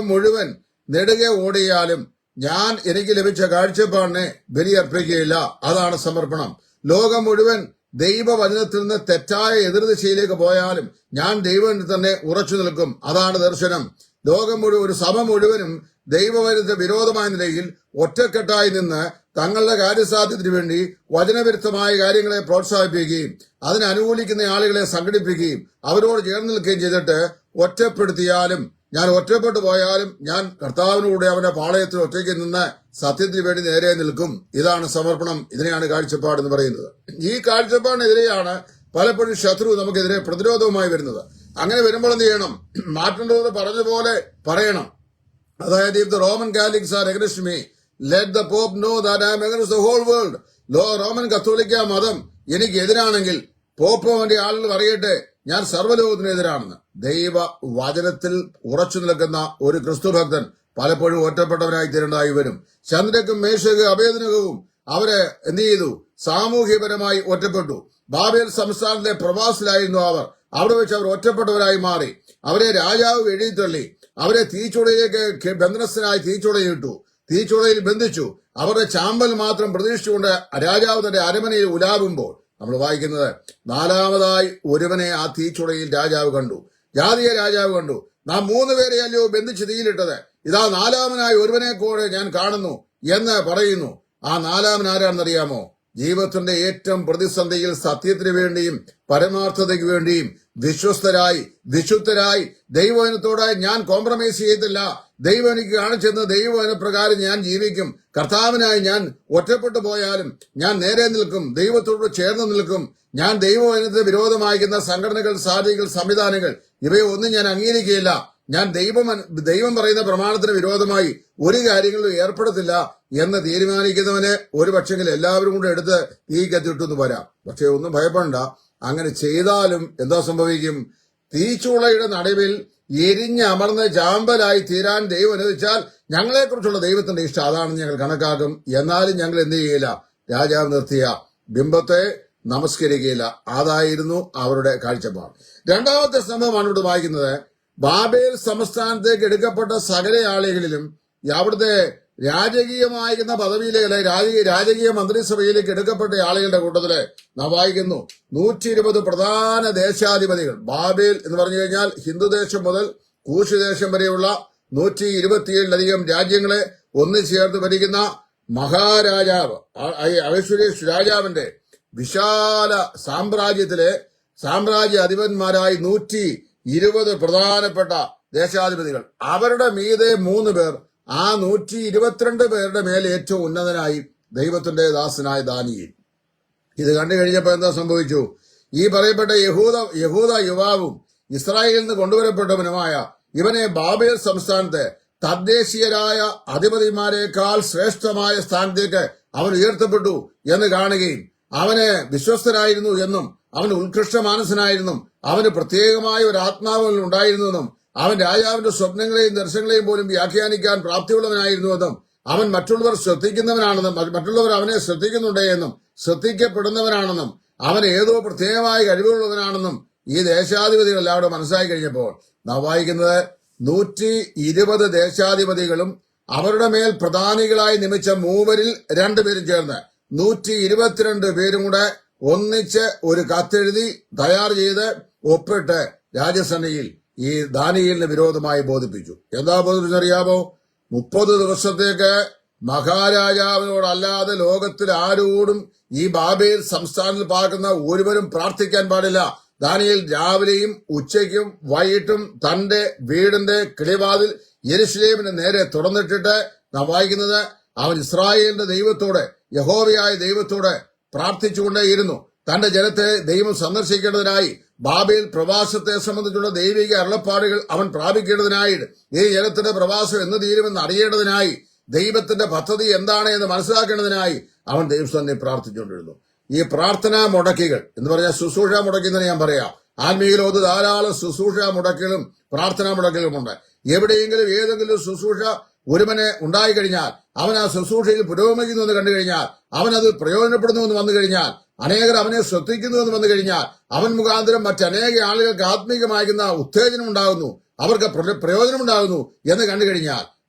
മുഴുവൻ നെടുകെ ഓടിയാലും ഞാൻ എനിക്ക് ലഭിച്ച കാഴ്ചപ്പാടിനെ ബലിയർപ്പിക്കുകയില്ല. അതാണ് സമർപ്പണം. ലോകം മുഴുവൻ ദൈവവചനത്തിൽ നിന്ന് തെറ്റായ എതിർദിശയിലേക്ക് പോയാലും ഞാൻ ദൈവത്തിൽ തന്നെ ഉറച്ചു നിൽക്കും. അതാണ് ദർശനം. ലോകം മുഴുവൻ, ഒരു സഭ മുഴുവനും ദൈവവചനത്തിന് വിരോധമായ നിലയിൽ ഒറ്റക്കെട്ടായി നിന്ന് തങ്ങളുടെ കാര്യസാധ്യത്തിന് വേണ്ടി വചനവിരുദ്ധമായ കാര്യങ്ങളെ പ്രോത്സാഹിപ്പിക്കുകയും അതിനനുകൂലിക്കുന്ന ആളുകളെ സംഘടിപ്പിക്കുകയും അവരോട് ചേർന്ന് നിൽക്കുകയും ചെയ്തിട്ട് ഒറ്റപ്പെടുത്തിയാലും, ഞാൻ ഒറ്റപ്പെട്ടു പോയാലും ഞാൻ കർത്താവിനൂടെ അവന്റെ പാളയത്തിൽ ഒറ്റയ്ക്ക് നിന്ന് സത്യത്തിന് വേണ്ടി നേരെ നിൽക്കും. ഇതാണ് സമർപ്പണം. ഇതിനെയാണ് കാഴ്ചപ്പാട് എന്ന് പറയുന്നത്. ഈ കാഴ്ചപ്പാടിനെതിരെയാണ് പലപ്പോഴും ശത്രു നമുക്കെതിരെ പ്രതിരോധവുമായി വരുന്നത്. അങ്ങനെ വരുമ്പോൾ എന്ത് ചെയ്യണം? മാർട്ടിൻ ലൂതർ പറഞ്ഞതുപോലെ പറയണം. അതായത്, if the Roman Catholics are against me, let the Pope know that I am against the whole world. Roman കത്തോലിക്ക മതം എനിക്ക് എതിരാണെങ്കിൽ പോപ്പ് വേണ്ടി ആളുകൾ അറിയട്ടെ, ഞാൻ സർവ്വലോകത്തിനെതിരാണെന്ന്. ദൈവ വചനത്തിൽ ഉറച്ചു നിൽക്കുന്ന ഒരു ക്രിസ്തുഭക്തൻ പലപ്പോഴും ഒറ്റപ്പെട്ടവനായി തീരേണ്ടതായി വരും. ചന്ദ്രക്കും മേശക അഭേദനകവും അവരെ എന്ത് ചെയ്തു? സാമൂഹ്യപരമായി ഒറ്റപ്പെട്ടു. ബാബേൽ സംസ്ഥാനത്തെ പ്രവാസിലായിരുന്നു അവർ. അവിടെ വെച്ച് അവർ ഒറ്റപ്പെട്ടവരായി മാറി. അവരെ രാജാവ് എഴുതിത്തള്ളി. അവരെ തീച്ചുളയിലേക്ക് ബന്ധനസ്ഥനായി തീച്ചുളയിട്ടു. തീച്ചുളയിൽ ബന്ധിച്ചു. അവരുടെ ചാമ്പൽ മാത്രം പ്രതീക്ഷിച്ചുകൊണ്ട് രാജാവ് തന്റെ അരമനയിൽ ഉലാവുമ്പോൾ നമ്മൾ വായിക്കുന്നത്, നാലാമതായി ഒരുവനെ ആ തീച്ചുളയിൽ രാജാവ് കണ്ടു. ജാതീയ രാജാവ് കണ്ടു. നാം 3 പേരെയല്ലോ ബന്ധിച്ച് തീയിലിട്ടത്, ഇതാ നാലാമനായി ഒരുവനെ കൂടെ ഞാൻ കാണുന്നു എന്ന് പറയുന്നു. ആ നാലാമൻ ആരാണെന്നറിയാമോ? ജീവിതത്തിന്റെ ഏറ്റവും പ്രതിസന്ധിയിൽ സത്യത്തിന് വേണ്ടിയും പരമാർത്ഥതയ്ക്ക് വേണ്ടിയും വിശുദ്ധരായി ദൈവവചനത്തോടായി ഞാൻ കോംപ്രമൈസ് ചെയ്തില്ല, ദൈവം എനിക്ക് കാണിച്ചെന്ന് ദൈവവചന പ്രകാരം ഞാൻ ജീവിക്കും, കർത്താവിനായി ഞാൻ ഒറ്റപ്പെട്ടു പോയാലും ഞാൻ നേരെ നിൽക്കും, ദൈവത്തോട് ചേർന്ന് നിൽക്കും, ഞാൻ ദൈവവചനത്തിന് വിരോധമായിരിക്കുന്ന സംഘടനകൾ, സാധ്യതകൾ, സംവിധാനങ്ങൾ ഇവയൊന്നും ഞാൻ അംഗീകരിക്കുകയില്ല, ഞാൻ ദൈവം പറയുന്ന പ്രമാണത്തിന് വിരോധമായി ഒരു കാര്യങ്ങളിലും ഏർപ്പെടത്തില്ല എന്ന് തീരുമാനിക്കുന്നവന് ഒരു പക്ഷെങ്കിൽ എല്ലാവരും കൂടെ എടുത്ത് തീ കത്തിട്ടെന്ന് വരാം. പക്ഷെ ഒന്നും ഭയപ്പെടണ്ട. അങ്ങനെ ചെയ്താലും എന്താ സംഭവിക്കും? തീച്ചൂളയുടെ നടുവിൽ എരിഞ്ഞമർന്ന് ചാമ്പലായി തീരാൻ ദൈവം അനുവദിച്ചാൽ ഞങ്ങളെക്കുറിച്ചുള്ള ദൈവത്തിന്റെ ഇഷ്ടം അതാണെന്ന് ഞങ്ങൾ കണക്കാക്കും. എന്നാലും ഞങ്ങൾ എന്ത് ചെയ്യില്ല? രാജാവ് നിർത്തിയ ബിംബത്തെ നമസ്കരിക്കുകയില്ല. അതായിരുന്നു അവരുടെ കാഴ്ചപ്പാട്. രണ്ടാമത്തെ സംഭവമാണ് ഇവിടെ വായിക്കുന്നത്. ബാബേൽ സംസ്ഥാനത്തേക്ക് എടുക്കപ്പെട്ട സകല ആളുകളിലും അവിടുത്തെ രാജകീയമായിരിക്കുന്ന പദവിയിലെ രാജകീയ മന്ത്രിസഭയിലേക്ക് എടുക്കപ്പെട്ട ആളുകളുടെ കൂട്ടത്തില് നാം വായിക്കുന്നു 120 പ്രധാന ദേശാധിപതികൾ. ബാബേൽ എന്ന് പറഞ്ഞു കഴിഞ്ഞാൽ ഹിന്ദുദേശം മുതൽ കൂശ് ദേശം വരെയുള്ള 127 രാജ്യങ്ങളെ ഒന്നിച്ചു ചേർത്ത് ഭരിക്കുന്ന മഹാരാജാവ് അഹശ്വേരോഷ് രാജാവിന്റെ വിശാല സാമ്രാജ്യ അധിപന്മാരായി 120 പ്രധാനപ്പെട്ട ദേശാധിപതികൾ. അവരുടെ മീതെ 3 പേർ. ആ 122 പേരുടെ മേൽ ഏറ്റവും ഉന്നതനായി ദൈവത്തിന്റെ ദാസനായ ദാനിയേൽ. ഇത് കണ്ടു കഴിഞ്ഞപ്പോൾ എന്താ സംഭവിച്ചു? ഈ പറയപ്പെട്ട യഹൂദ യുവാവും ഇസ്രായേലിൽ നിന്ന് കൊണ്ടുവരപ്പെട്ടവനുമായ ഇവനെ ബാബേൽ സംസ്ഥാനത്ത് തദ്ദേശീയരായ അധിപതിമാരെക്കാൾ ശ്രേഷ്ഠമായ സ്ഥാനത്തേക്ക് അവൻ ഉയർത്തപ്പെട്ടു എന്ന് കാണുകയും അവന് വിശ്വസ്തനായിരുന്നു എന്നും അവന് ഉത്കൃഷ്ട മാനസനായിരുന്നു, അവന് പ്രത്യേകമായ ഒരു ആത്മാവ് ഉണ്ടായിരുന്നെന്നും അവൻ രാജാവിന്റെ സ്വപ്നങ്ങളെയും ദർശനങ്ങളെയും പോലും വ്യാഖ്യാനിക്കാൻ പ്രാപ്തിയുള്ളവനായിരുന്നുവെന്നും അവൻ മറ്റുള്ളവർ ശ്രദ്ധിക്കുന്നവനാണെന്നും മറ്റുള്ളവർ അവനെ ശ്രദ്ധിക്കുന്നുണ്ട് എന്നും ശ്രദ്ധിക്കപ്പെടുന്നവനാണെന്നും അവൻ ഏതോ പ്രത്യേകമായ കഴിവുള്ളവനാണെന്നും ഈ ദേശാധിപതികൾ എല്ലാവരും മനസ്സിലാക്കി കഴിഞ്ഞപ്പോൾ നാം വായിക്കുന്നത് 120 ദേശാധിപതികളും അവരുടെ മേൽ പ്രധാനികളായി നിയമിച്ച 3 പേരും ചേർന്ന് 122 പേരും കൂടെ ഒന്നിച്ച് ഒരു കത്തെഴുതി തയ്യാർ ചെയ്ത് ഒപ്പിട്ട് രാജസഭയിൽ ഈ ദാനിയേലിന് വിരോധമായി ബോധിപ്പിച്ചു. എന്താ ബോധിപ്പിച്ചറിയാമോ? 30 ദിവസത്തേക്ക് മഹാരാജാവിനോടല്ലാതെ ലോകത്തിൽ ആരോടും ഈ ബാബേൽ സംസ്ഥാനത്തിൽ പാർക്കുന്ന ഒരുവരും പ്രാർത്ഥിക്കാൻ പാടില്ല. ദാനിയേൽ രാവിലെയും ഉച്ചയ്ക്കും വൈകിട്ടും തന്റെ വീടിന്റെ കിളിവാതിൽ യെരൂശലേമിന് നേരെ തുറന്നിട്ടിട്ട് നാം വായിക്കുന്നത്, അവൻ ഇസ്രായേലിന്റെ ദൈവത്തോട്, യഹോവയായ ദൈവത്തോട് പ്രാർത്ഥിച്ചുകൊണ്ടേയിരുന്നു. തന്റെ ജനത്തെ ദൈവം സന്ദർശിക്കേണ്ടതിനായി ബാബേൽ പ്രവാസത്തെ സംബന്ധിച്ചുള്ള ദൈവിക അരുളപ്പാടുകൾ അവൻ പ്രാപിക്കേണ്ടതിനായി, ഈ ജനത്തിന്റെ പ്രവാസം എന്ന് തീരുമെന്ന് അറിയേണ്ടതിനായി, ദൈവത്തിന്റെ പദ്ധതി എന്താണ് എന്ന് മനസ്സിലാക്കേണ്ടതിനായി അവൻ ദൈവസ്ഥനെ പ്രാർത്ഥിച്ചുകൊണ്ടിരുന്നു. ഈ പ്രാർത്ഥനാ മുടക്കികൾ എന്ന് പറഞ്ഞാൽ ശുശ്രൂഷ മുടക്കി എന്ന് ഞാൻ പറയാം. ആത്മീയ ലോകത്ത് ധാരാളം ശുശ്രൂഷ മുടക്കിലും പ്രാർത്ഥനാ മുടക്കിലുമുണ്ട്. എവിടെയെങ്കിലും ഏതെങ്കിലും ശുശ്രൂഷ ഒരുവനെ ഉണ്ടായിക്കഴിഞ്ഞാൽ, അവൻ ആ ശുശ്രൂഷയിൽ പുരോഗമിക്കുന്നു എന്ന് കണ്ടു കഴിഞ്ഞാൽ, അവൻ അത് പ്രയോജനപ്പെടുന്നു എന്ന് വന്നു കഴിഞ്ഞാൽ, അനേകർ അവനെ ശ്രദ്ധിക്കുന്നു എന്ന് വന്നു കഴിഞ്ഞാൽ, അവൻ മുഖാന്തരം മറ്റനേക ആളുകൾക്ക് ആത്മീകമാകുന്ന ഉത്തേജനം ഉണ്ടാകുന്നു, അവർക്ക് പ്രയോജനമുണ്ടാകുന്നു എന്ന് കണ്ടു കഴിഞ്ഞാൽ,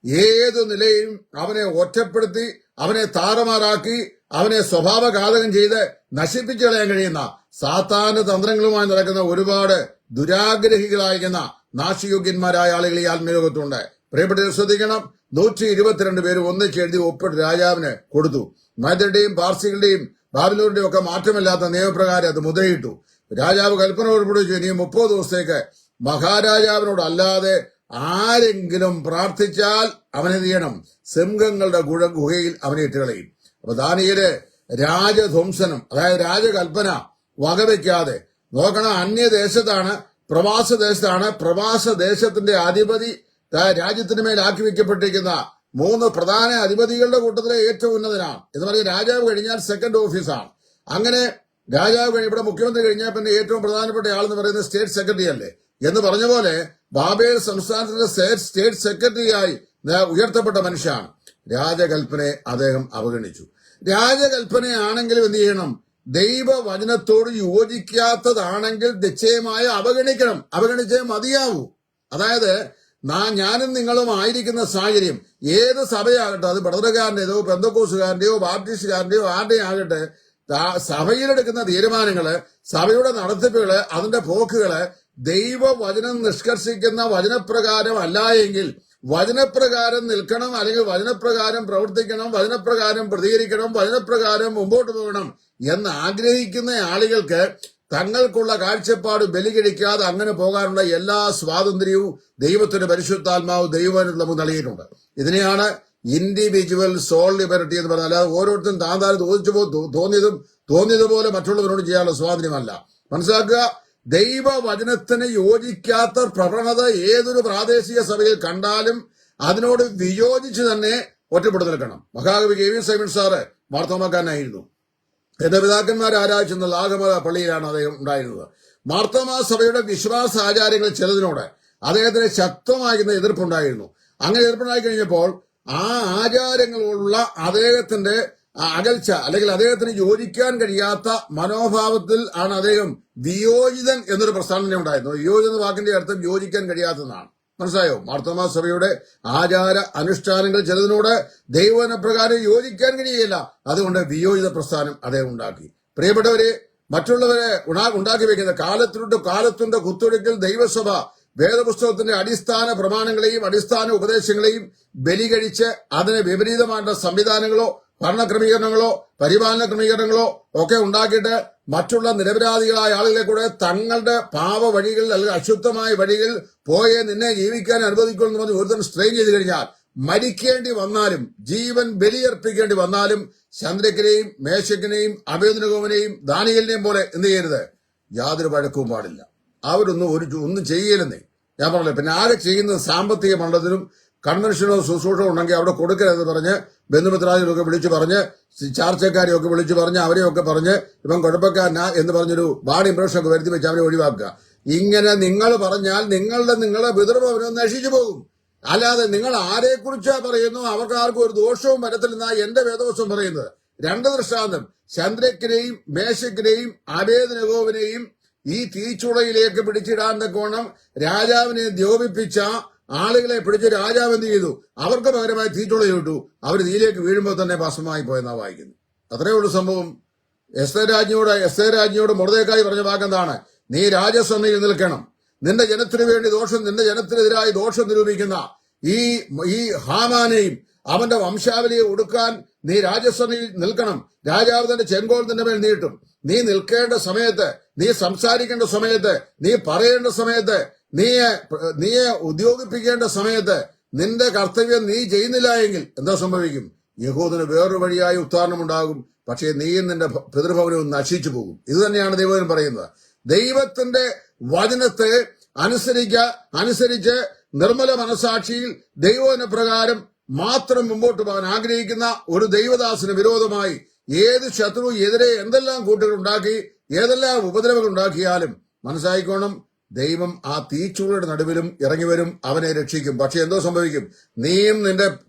ഏതു നിലയും അവനെ ഒറ്റപ്പെടുത്തി, അവനെ താറുമാറാക്കി, അവനെ സ്വഭാവഘാതകം ചെയ്ത് നശിപ്പിച്ചു കളയാൻ കഴിയുന്ന സാത്താന്റെ തന്ത്രങ്ങളുമായി നടക്കുന്ന ഒരുപാട് ദുരാഗ്രഹികളായിരിക്കുന്ന നാശയോഗ്യന്മാരായ ആളുകൾ ഈ ആത്മീയലോകത്തുണ്ട്. പ്രിയപ്പെട്ടവർ ശ്രദ്ധിക്കണം. 122 പേര് ഒന്നിച്ച് എഴുതി ഒപ്പിട്ട് രാജാവിന് കൊടുത്തു. മൈദരുടെയും പാർസികളുടെയും ബാബിലോണിന്റെയും ഒക്കെ മാറ്റമില്ലാത്ത നിയമപ്രകാരം അത് മുദ്രയിട്ടു. രാജാവ് കൽപ്പന പുറപ്പെടുവിച്ചു, ഇനി 30 ദിവസത്തേക്ക് മഹാരാജാവിനോട് അല്ലാതെ ആരെങ്കിലും പ്രാർത്ഥിച്ചാൽ അവനെന്ത് ചെയ്യണം? സിംഹങ്ങളുടെ ഗുഹയിൽ അവനെ ഇട്ടുകളയും. അപ്പൊ ദാനിയേല് രാജധ്വംസനം, അതായത് രാജകൽപ്പന വകവെക്കാതെ നോക്കണം. അന്യദേശത്താണ്, പ്രവാസദേശത്താണ്. പ്രവാസദേശത്തിന്റെ അധിപതി രാജ്യത്തിന് മേൽ ആക്കി വെക്കപ്പെട്ടിരിക്കുന്ന 3 പ്രധാന അധിപതികളുടെ കൂട്ടത്തിലെ ഏറ്റവും ഉന്നതനാണ്. എന്ന് പറഞ്ഞാൽ രാജാവ് കഴിഞ്ഞാൽ സെക്കൻഡ് ഓഫീസാണ്. അങ്ങനെ രാജാവ് ഇവിടെ മുഖ്യമന്ത്രി കഴിഞ്ഞാൽ പിന്നെ ഏറ്റവും പ്രധാനപ്പെട്ട ആളെന്ന് പറയുന്നത് സ്റ്റേറ്റ് സെക്രട്ടറി അല്ലേ എന്ന് പറഞ്ഞ പോലെ ബാബേൽ സംസ്ഥാനത്തിന്റെ സ്റ്റേറ്റ് സെക്രട്ടറിയായി ഉയർത്തപ്പെട്ട മനുഷ്യനാണ്. രാജകൽപ്പനയെ അദ്ദേഹം അവഗണിച്ചു. രാജകൽപ്പനയാണെങ്കിലും എന്ത് ചെയ്യണം? ദൈവവചനത്തോട് യോജിക്കാത്തതാണെങ്കിൽ നിശ്ചയമായി അവഗണിക്കണം. അവഗണിച്ചേ മതിയാവൂ. അതായത് ഞാനും നിങ്ങളും ആയിരിക്കുന്ന സാഹചര്യം ഏത് സഭയാകട്ടെ, അത് ബ്രദറുകാരന്റെയോ പെന്തക്കോസുകാരന്റെയോ ബാപ്റ്റിസ്റ്റുകാരന്റെയോ ആരുടെയും ആകട്ടെ, സഭയിലെടുക്കുന്ന തീരുമാനങ്ങള്, സഭയുടെ നടത്തിപ്പുകള്, അതിന്റെ പോക്കുകള് ദൈവവചനം നിഷ്കർഷിക്കുന്ന വചനപ്രകാരം അല്ല എങ്കിൽ, വചനപ്രകാരം നിൽക്കണം, അല്ലെങ്കിൽ വചനപ്രകാരം പ്രവർത്തിക്കണം, വചനപ്രകാരം പ്രതികരിക്കണം, വചനപ്രകാരം മുമ്പോട്ട് പോകണം എന്ന് ആഗ്രഹിക്കുന്ന ആളുകൾക്ക് തങ്ങൾക്കുള്ള കാഴ്ചപ്പാട് ബലികഴിക്കാതെ അങ്ങനെ പോകാനുള്ള എല്ലാ സ്വാതന്ത്ര്യവും ദൈവത്തിന്റെ പരിശുദ്ധാത്മാവ് ദൈവം നമുക്ക് നൽകിയിട്ടുണ്ട്. ഇതിനെയാണ് ഇൻഡിവിജ്വൽ സോൾ ലിബർട്ടി എന്ന് പറഞ്ഞാൽ, അല്ലാതെ ഓരോരുത്തരും താന്താൻ തോന്നിയതുപോലെ മറ്റുള്ളവരോട് ചെയ്യാനുള്ള സ്വാതന്ത്ര്യമല്ല. മനസ്സിലാക്കുക, ദൈവവചനത്തിന് യോജിക്കാത്ത പ്രവണത ഏതൊരു പ്രാദേശിക സഭയിൽ കണ്ടാലും അതിനോട് വിയോജിച്ച് തന്നെ ഒറ്റപ്പെട്ടു നിൽക്കണം. മഹാകവി കെ വി സൈമൺ സാറ് മാർത്തോമാക്കാരനായിരുന്നു. എന്റെ പിതാക്കന്മാർ ആരാധിച്ചെന്ന ലാഘമത പള്ളിയിലാണ് അദ്ദേഹം ഉണ്ടായിരുന്നത്. മാർത്തോമാ സഭയുടെ വിശ്വാസ ആചാരങ്ങൾ ചിലതിനോട് അദ്ദേഹത്തിന് ശക്തമായിരുന്ന എതിർപ്പുണ്ടായിരുന്നു. അങ്ങനെ എതിർപ്പുണ്ടായി കഴിഞ്ഞപ്പോൾ ആ ആചാരങ്ങളുള്ള അദ്ദേഹത്തിന്റെ അകൽച്ച, അല്ലെങ്കിൽ അദ്ദേഹത്തിന് യോജിക്കാൻ കഴിയാത്ത മനോഭാവത്തിൽ ആണ് അദ്ദേഹം വിയോജിതൻ എന്നൊരു പ്രസ്താവന ഉണ്ടായിരുന്നു. വിയോജിത വാക്കിന്റെ അർത്ഥം യോജിക്കാൻ കഴിയാത്തതാണ്. മനസ്സിലായോ? മാർത്തോമാ സഭയുടെ ആചാര അനുഷ്ഠാനങ്ങൾ ചിലതിനോട് ദൈവവചനപ്രകാരം യോജിക്കാൻ കഴിയില്ല. അതുകൊണ്ട് വിയോജിത പ്രസ്ഥാനം അദ്ദേഹം ഉണ്ടാക്കി. പ്രിയപ്പെട്ടവരെ, മറ്റുള്ളവരെ ഉണ്ടാക്കി വെക്കുന്ന കാലത്തിന്റെ കുത്തൊഴുക്കിൽ ദൈവസഭ വേദപുസ്തകത്തിന്റെ അടിസ്ഥാന പ്രമാണങ്ങളെയും അടിസ്ഥാന ഉപദേശങ്ങളെയും ബലികഴിച്ച് അതിന് വിപരീതമായിട്ടുള്ള സംവിധാനങ്ങളോ ഭരണക്രമീകരണങ്ങളോ പരിപാലന ക്രമീകരണങ്ങളോ ഒക്കെ ഉണ്ടാക്കിയിട്ട് മറ്റുള്ള നിരപരാധികളായ ആളുകളെ കൂടെ തങ്ങളുടെ പാപ വഴികളിൽ അല്ലെങ്കിൽ അശുദ്ധമായ വഴികളിൽ പോയേ നിന്നെ ജീവിക്കാൻ അനുവദിക്കുമെന്ന് പറഞ്ഞ് ഒരുത്തരം സ്ട്രെയിൻ ചെയ്ത് കഴിഞ്ഞാൽ മരിക്കേണ്ടി വന്നാലും, ജീവൻ ബലിയർപ്പിക്കേണ്ടി വന്നാലും ശന്ദ്രക്കിനെയും മേശക്കിനെയും അബേദ്നെഗോവിനെയും ദാനിയേലിനെയും പോലെ എന്ത് ചെയ്യരുത്? യാതൊരു വഴക്കവും പാടില്ല. ഒന്നും ചെയ്യലെന്നേ ഞാൻ പറഞ്ഞില്ല. പിന്നെ ആകെ ചെയ്യുന്നത് സാമ്പത്തിക മണ്ഡലത്തിലും കൺവെൻഷനോ ശുശ്രൂഷോ ഉണ്ടെങ്കിൽ അവിടെ കൊടുക്കരുതെന്ന് പറഞ്ഞ് ബന്ധുമിത്രാദികളൊക്കെ വിളിച്ചു പറഞ്ഞ് ചാർച്ചക്കാരെയൊക്കെ വിളിച്ചു പറഞ്ഞ് അവരെയൊക്കെ പറഞ്ഞ് ഇവൻ കുഴപ്പക്കാരനാ എന്ന് പറഞ്ഞൊരു ബാഡ് ഇംപ്രഷൻ ഒക്കെ വരുത്തി വെച്ച് അവരെ ഒഴിവാക്കുക. ഇങ്ങനെ നിങ്ങൾ പറഞ്ഞാൽ നിങ്ങളുടെ പിതൃഭവനം നശിച്ചു പോകും. അല്ലാതെ നിങ്ങൾ ആരെക്കുറിച്ചാ പറയുന്നു അവർക്ക് ആർക്കും ഒരു ദോഷവും വരത്തില്ലെന്നാ എന്റെ വേദോസം പറയുന്നത്. 2 ദൃഷ്ടാന്തം, ചന്ദ്രക്കിനെയും മേശക്കിനെയും അബേദ്നെഗോവിനെയും ഈ തീച്ചുളയിലേക്ക് പിടിച്ചിടാൻ തക്കോണം രാജാവിനെ ദ്യോപിപ്പിച്ച ആളുകളെ പിടിച്ച് രാജാവ് എന്ത് ചെയ്തു? അവർക്ക് പകരമായി തീച്ചുളയിട്ടു. അവർ തീയിലേക്ക് വീഴുമ്പോൾ തന്നെ ഭസ്മമായി പോയെന്നാ വായിക്കുന്നു. അത്രയേ ഉള്ളൂ സംഭവം. എസ്തേർ രാജ്ഞിയോട് മൊർദെഖായി പറഞ്ഞ വാക്കെന്താണ്? നീ രാജസഭയിൽ നിൽക്കണം. നിന്റെ ജനത്തിനു വേണ്ടി നിന്റെ ജനത്തിനെതിരായി ദോഷം നിരൂപിക്കുന്ന ഈ ഹാമാനെയും അവന്റെ വംശാവലിയെ ഒടുക്കാൻ നീ രാജസഭയിൽ നിൽക്കണം. രാജാവ് തന്റെ ചെങ്കോൽ നിന്റെ മേൽ നീട്ടും. നീ നിൽക്കേണ്ട സമയത്ത്, നീ സംസാരിക്കേണ്ട സമയത്ത്, നീ പറയേണ്ട സമയത്ത്, നീ ഉദ്യോഗിപ്പിക്കേണ്ട സമയത്ത് നിന്റെ കർത്തവ്യം നീ ചെയ്യുന്നില്ല എങ്കിൽ എന്താ സംഭവിക്കും? യഹൂദന് വേറൊരു വഴിയായി ഉദ്ധാരണമുണ്ടാകും. പക്ഷേ നീയും നിന്റെ പിതൃഭവനവും നശിച്ചു പോകും. ഇത് തന്നെയാണ് ദൈവം പറയുന്നത്. ദൈവത്തിന്റെ വചനത്തെ അനുസരിച്ച് നിർമ്മല മനസാക്ഷിയിൽ ദൈവവചന പ്രകാരം മാത്രം മുമ്പോട്ട് പോകാൻ ആഗ്രഹിക്കുന്ന ഒരു ദൈവദാസന് വിരോധമായി ഏത് ശത്രു എതിരെ എന്തെല്ലാം കൂട്ടുകൾ ഉണ്ടാക്കി, ഏതെല്ലാം ഉപദ്രവങ്ങൾ ഉണ്ടാക്കിയാലും മനസ്സായിക്കോണം, ദൈവം ആ തീച്ചൂളയുടെ നടുവിലും ഇറങ്ങി വരും, അവനെ രക്ഷിക്കും. പക്ഷെ എന്തോ സംഭവിക്കും? നീയും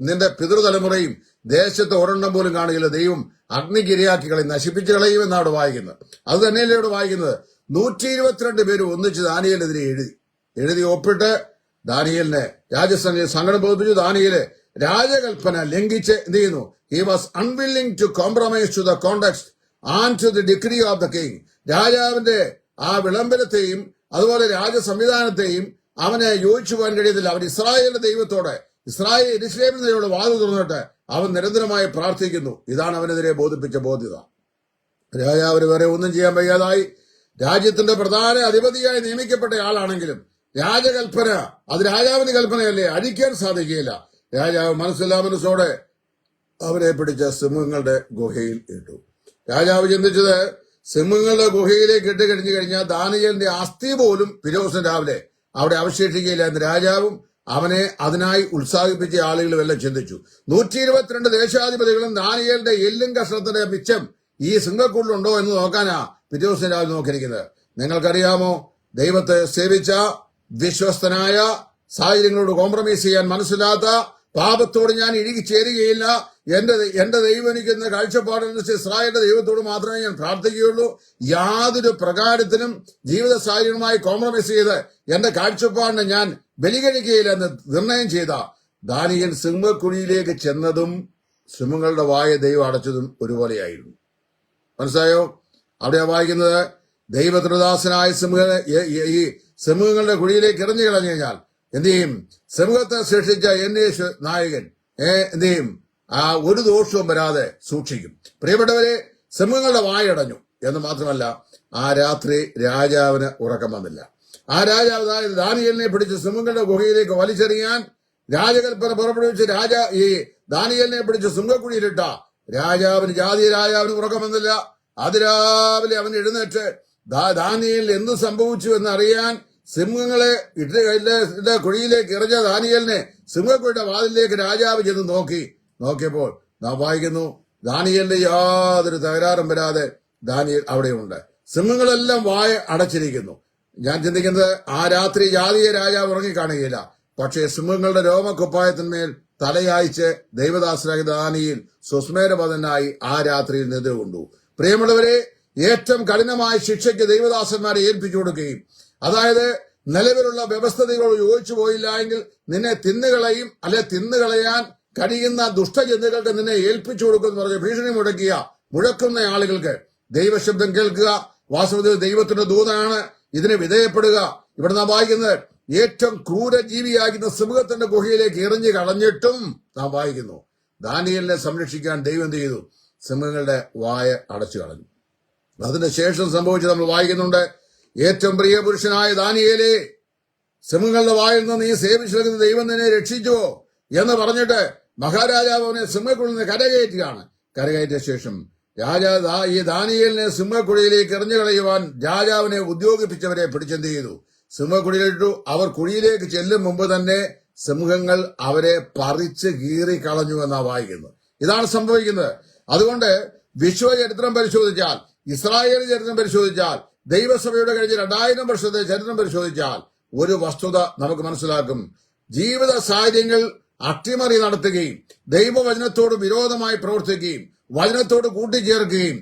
നിന്റെ പിതൃതലമുറയും ദേശത്ത് ഒരെണ്ണം പോലും കാണുകയില്ല. ദൈവം അഗ്നിക്കിരയാക്കി കളയും, നശിപ്പിച്ചു കളയും എന്നാണ് വായിക്കുന്നത്. അത് തന്നെയല്ലേ ഇവിടെ വായിക്കുന്നത്. 122 പേര് ഒന്നിച്ച് ദാനിയേലിനെതിരെ എഴുതി ഒപ്പിട്ട് ദാനിയേലിനെ രാജസംഘം സങ്കടം ബോധിപ്പിച്ചു. ദാനിയേല് രാജകൽപ്പന ലംഘിച്ച് എന്ത് ചെയ്യുന്നു? He was unwilling to compromise to the context and to the decree of the king. രാജാവിന്റെ ആ വിളംബരത്തെയും അതുപോലെ രാജസംവിധാനത്തെയും അവന് യോജിച്ചു പോകാൻ കഴിയത്തില്ല. അവൻ ഇസ്രായേലിന്റെ ദൈവത്തോടെ, യെരൂശലേമിന്റെ ദൈവത്തോട് വാതിൽ തുറന്നിട്ട് അവൻ നിരന്തരമായി പ്രാർത്ഥിക്കുന്നു. ഇതാണ് അവനെതിരെ ബോധിപ്പിച്ച ബോധ്യത. രാജാവിന് വേറെ ഒന്നും ചെയ്യാൻ വയ്യാതായി. രാജ്യത്തിന്റെ പ്രധാന അധിപതിയായി നിയമിക്കപ്പെട്ട ആളാണെങ്കിലും രാജകൽപ്പന അത് രാജാവിന്റെ കൽപ്പനയല്ലേ, അഴിക്കാൻ സാധിക്കുകയില്ല. രാജാവ് മനസ്സോടെ അവരെ പിടിച്ച സിംഹങ്ങളുടെ ഗുഹയിൽ ഇട്ടു. രാജാവ് ചിന്തിച്ചത്, സിംഹങ്ങളുടെ ഗുഹയിലേക്ക് ഇട്ട് കഴിഞ്ഞു കഴിഞ്ഞാൽ ദാനിയേലിന്റെ അസ്ഥി പോലും പിറ്റേദിവസം രാവിലെ അവിടെ അവശേഷിക്കുകയില്ല എന്ന് രാജാവും അവനെ അതിനായി ഉത്സാഹിപ്പിച്ച ആളുകളും എല്ലാം ചിന്തിച്ചു. 122 ദേശാധിപതികളും ദാനിയേലിന്റെ എല്ലും കഷ്ണത്തിന്റെ മിച്ചം ഈ സിംഹക്കുള്ളുണ്ടോ എന്ന് നോക്കാനാ പിറ്റേദിവസം രാവിലെ നോക്കിയിരിക്കുന്നത്. നിങ്ങൾക്കറിയാമോ, ദൈവത്തെ സേവിച്ച വിശ്വസ്തനായ, സാഹചര്യങ്ങളോട് കോംപ്രമൈസ് ചെയ്യാൻ മനസ്സിലാത്ത, പാപത്തോട് ഞാൻ ഇഴുകിച്ചേരുകയില്ല, എന്റെ ദൈവം എനിക്കുന്ന കാഴ്ചപ്പാടനുസരിച്ച് ഇസ്രായേലിന്റെ ദൈവത്തോട് മാത്രമേ ഞാൻ പ്രാർത്ഥിക്കുകയുള്ളൂ, യാതൊരു പ്രകാരത്തിനും ജീവിത സാഹചര്യവുമായി കോംപ്രമൈസ് ചെയ്ത് എന്റെ കാഴ്ചപ്പാടിനെ ഞാൻ ബലികഴിക്കുകയില്ല എന്ന് നിർണയം ചെയ്ത ദാനിയേൽ സിംഹക്കുഴിയിലേക്ക് ചെന്നതും സിംഹങ്ങളുടെ വായ ദൈവം അടച്ചതും ഒരുപോലെയായിരുന്നു. മനസ്സിലായോ? അവിടെയാ വായിക്കുന്നത്, ദൈവതൃദാസനായ ഈ സിംഹങ്ങളുടെ കുഴിയിലേക്ക് എറിഞ്ഞു കളഞ്ഞു കഴിഞ്ഞാൽ എന്ത് ചെയ്യും? സിംഹത്തെ സൃഷ്ടിച്ച എന്നേശു നായകൻ എന്ത് ചെയ്യും? ആ ഒരു ദോഷവും വരാതെ സൂക്ഷിക്കും. പ്രിയപ്പെട്ടവരെ, സിംഹങ്ങളുടെ വായടഞ്ഞു എന്ന് മാത്രമല്ല, ആ രാത്രി രാജാവിന് ഉറക്കം വന്നില്ല. ആ രാജാവ് ദാനിയേലിനെ പിടിച്ച് സിംഹങ്ങളുടെ ഗുഹയിലേക്ക് വലിച്ചെറിയാൻ രാജകൽപ്പന പുറപ്പെടുവിച്ച് ഈ ദാനിയേലിനെ പിടിച്ച് സിംഹക്കുഴിയിലിട്ട ജാതീയ രാജാവിന് ഉറക്കം വന്നില്ല. അതിരാവിലെ അവൻ എഴുന്നേറ്റ് ദാനിയേലിൽ എന്ത് സംഭവിച്ചു എന്നറിയാൻ സിംഹങ്ങളെ കുഴിയിലേക്ക് എറിഞ്ഞ ദാനിയേലിനെ സിംഹക്കുഴിയുടെ വാതിലിലേക്ക് രാജാവ് ചെന്ന് നോക്കിയപ്പോൾ നാം വായിക്കുന്നു, ദാനിയേലിന്റെ യാതൊരു തകരാറും വരാതെ ദാനിയേൽ അവിടെയുണ്ട്. സിംഹങ്ങളെല്ലാം വായ അടച്ചിരിക്കുന്നു. ഞാൻ ചിന്തിക്കുന്നത്, ആ രാത്രി ജാതീയ രാജാവ് ഉറങ്ങിക്കാണുകയില്ല. പക്ഷേ സിംഹങ്ങളുടെ രോമക്കുപ്പായത്തിന്മേൽ തലയായിച്ച് ദൈവദാസനായ ദാനിയേൽ സുസ്മേരപദനായി ആ രാത്രിയിൽ നിദ്രകൊണ്ടു. പ്രിയമുള്ളവരെ, ഏറ്റവും കഠിനമായ ശിക്ഷയ്ക്ക് ദൈവദാസന്മാരെ ഏൽപ്പിച്ചു കൊടുക്കുകയും, അതായത് നിലവിലുള്ള വ്യവസ്ഥതകളോട് യോജിച്ചു പോയില്ല എങ്കിൽ നിന്നെ തിന്നുകളയും, തിന്നുകളയാൻ കഴിയുന്ന ദുഷ്ടജന്തുക്കൾക്ക് നിന്നെ ഏൽപ്പിച്ചു കൊടുക്കുമെന്ന് പറഞ്ഞ് ഭീഷണി മുഴക്കുന്ന ആളുകൾക്ക് ദൈവശബ്ദം കേൾക്കുക. വാസ്തവത്തിൽ ദൈവത്തിന്റെ ദൂതനാണ്, ഇതിന് വിധേയപ്പെടുക. ഇവിടെ നാം വായിക്കുന്നത്, ഏറ്റവും ക്രൂരജീവിയാകുന്ന സിംഹത്തിന്റെ ഗുഹയിലേക്ക് എറിഞ്ഞു കളഞ്ഞിട്ടും നാം വായിക്കുന്നു, ദാനിയേലിനെ സംരക്ഷിക്കാൻ ദൈവം എന്ത് ചെയ്തു? സിംഹങ്ങളുടെ വായ അടച്ചു കളഞ്ഞു. അതിന് ശേഷം സംഭവിച്ച് നമ്മൾ വായിക്കുന്നുണ്ട്, ഏറ്റവും പ്രിയ പുരുഷനായ ദാനിയേലേ, സിംഹങ്ങളുടെ വായിൽ നിന്ന് നീ സേവിച്ചിരിക്കുന്ന ദൈവം നിന്നെ രക്ഷിച്ചുവോ എന്ന് പറഞ്ഞിട്ട് മഹാരാജാവ് അവനെ സിംഹക്കുഴിയിൽ നിന്ന് കരകയറ്റിയ ശേഷം ഈ ദാനിയേലിനെ സിംഹക്കുഴിയിലേക്ക് എറിഞ്ഞു കളയുവാൻ രാജാവിനെ ഉദ്യോഗിപ്പിച്ചവരെ പിടിച്ചെന്ത് ചെയ്തു? സിംഹക്കുഴിയിലിട്ടു. അവർ കുഴിയിലേക്ക് ചെല്ലും മുമ്പ് തന്നെ സിംഹങ്ങൾ അവരെ പറിച്ച് കീറി കളഞ്ഞു എന്നാ വായിക്കുന്നത്. ഇതാണ് സംഭവിക്കുന്നത്. അതുകൊണ്ട് വിശ്വചരിത്രം പരിശോധിച്ചാൽ, ഇസ്രായേൽ ചരിത്രം പരിശോധിച്ചാൽ, ദൈവസഭയുടെ കഴിഞ്ഞ 2000 വർഷത്തെ ചരിത്രം പരിശോധിച്ചാൽ ഒരു വസ്തുത നമുക്ക് മനസ്സിലാക്കും. ജീവിത സാഹചര്യങ്ങൾ അട്ടിമറി നടത്തുകയും ദൈവവചനത്തോട് വിരോധമായി പ്രവർത്തിക്കുകയും വചനത്തോട് കൂട്ടിച്ചേർക്കുകയും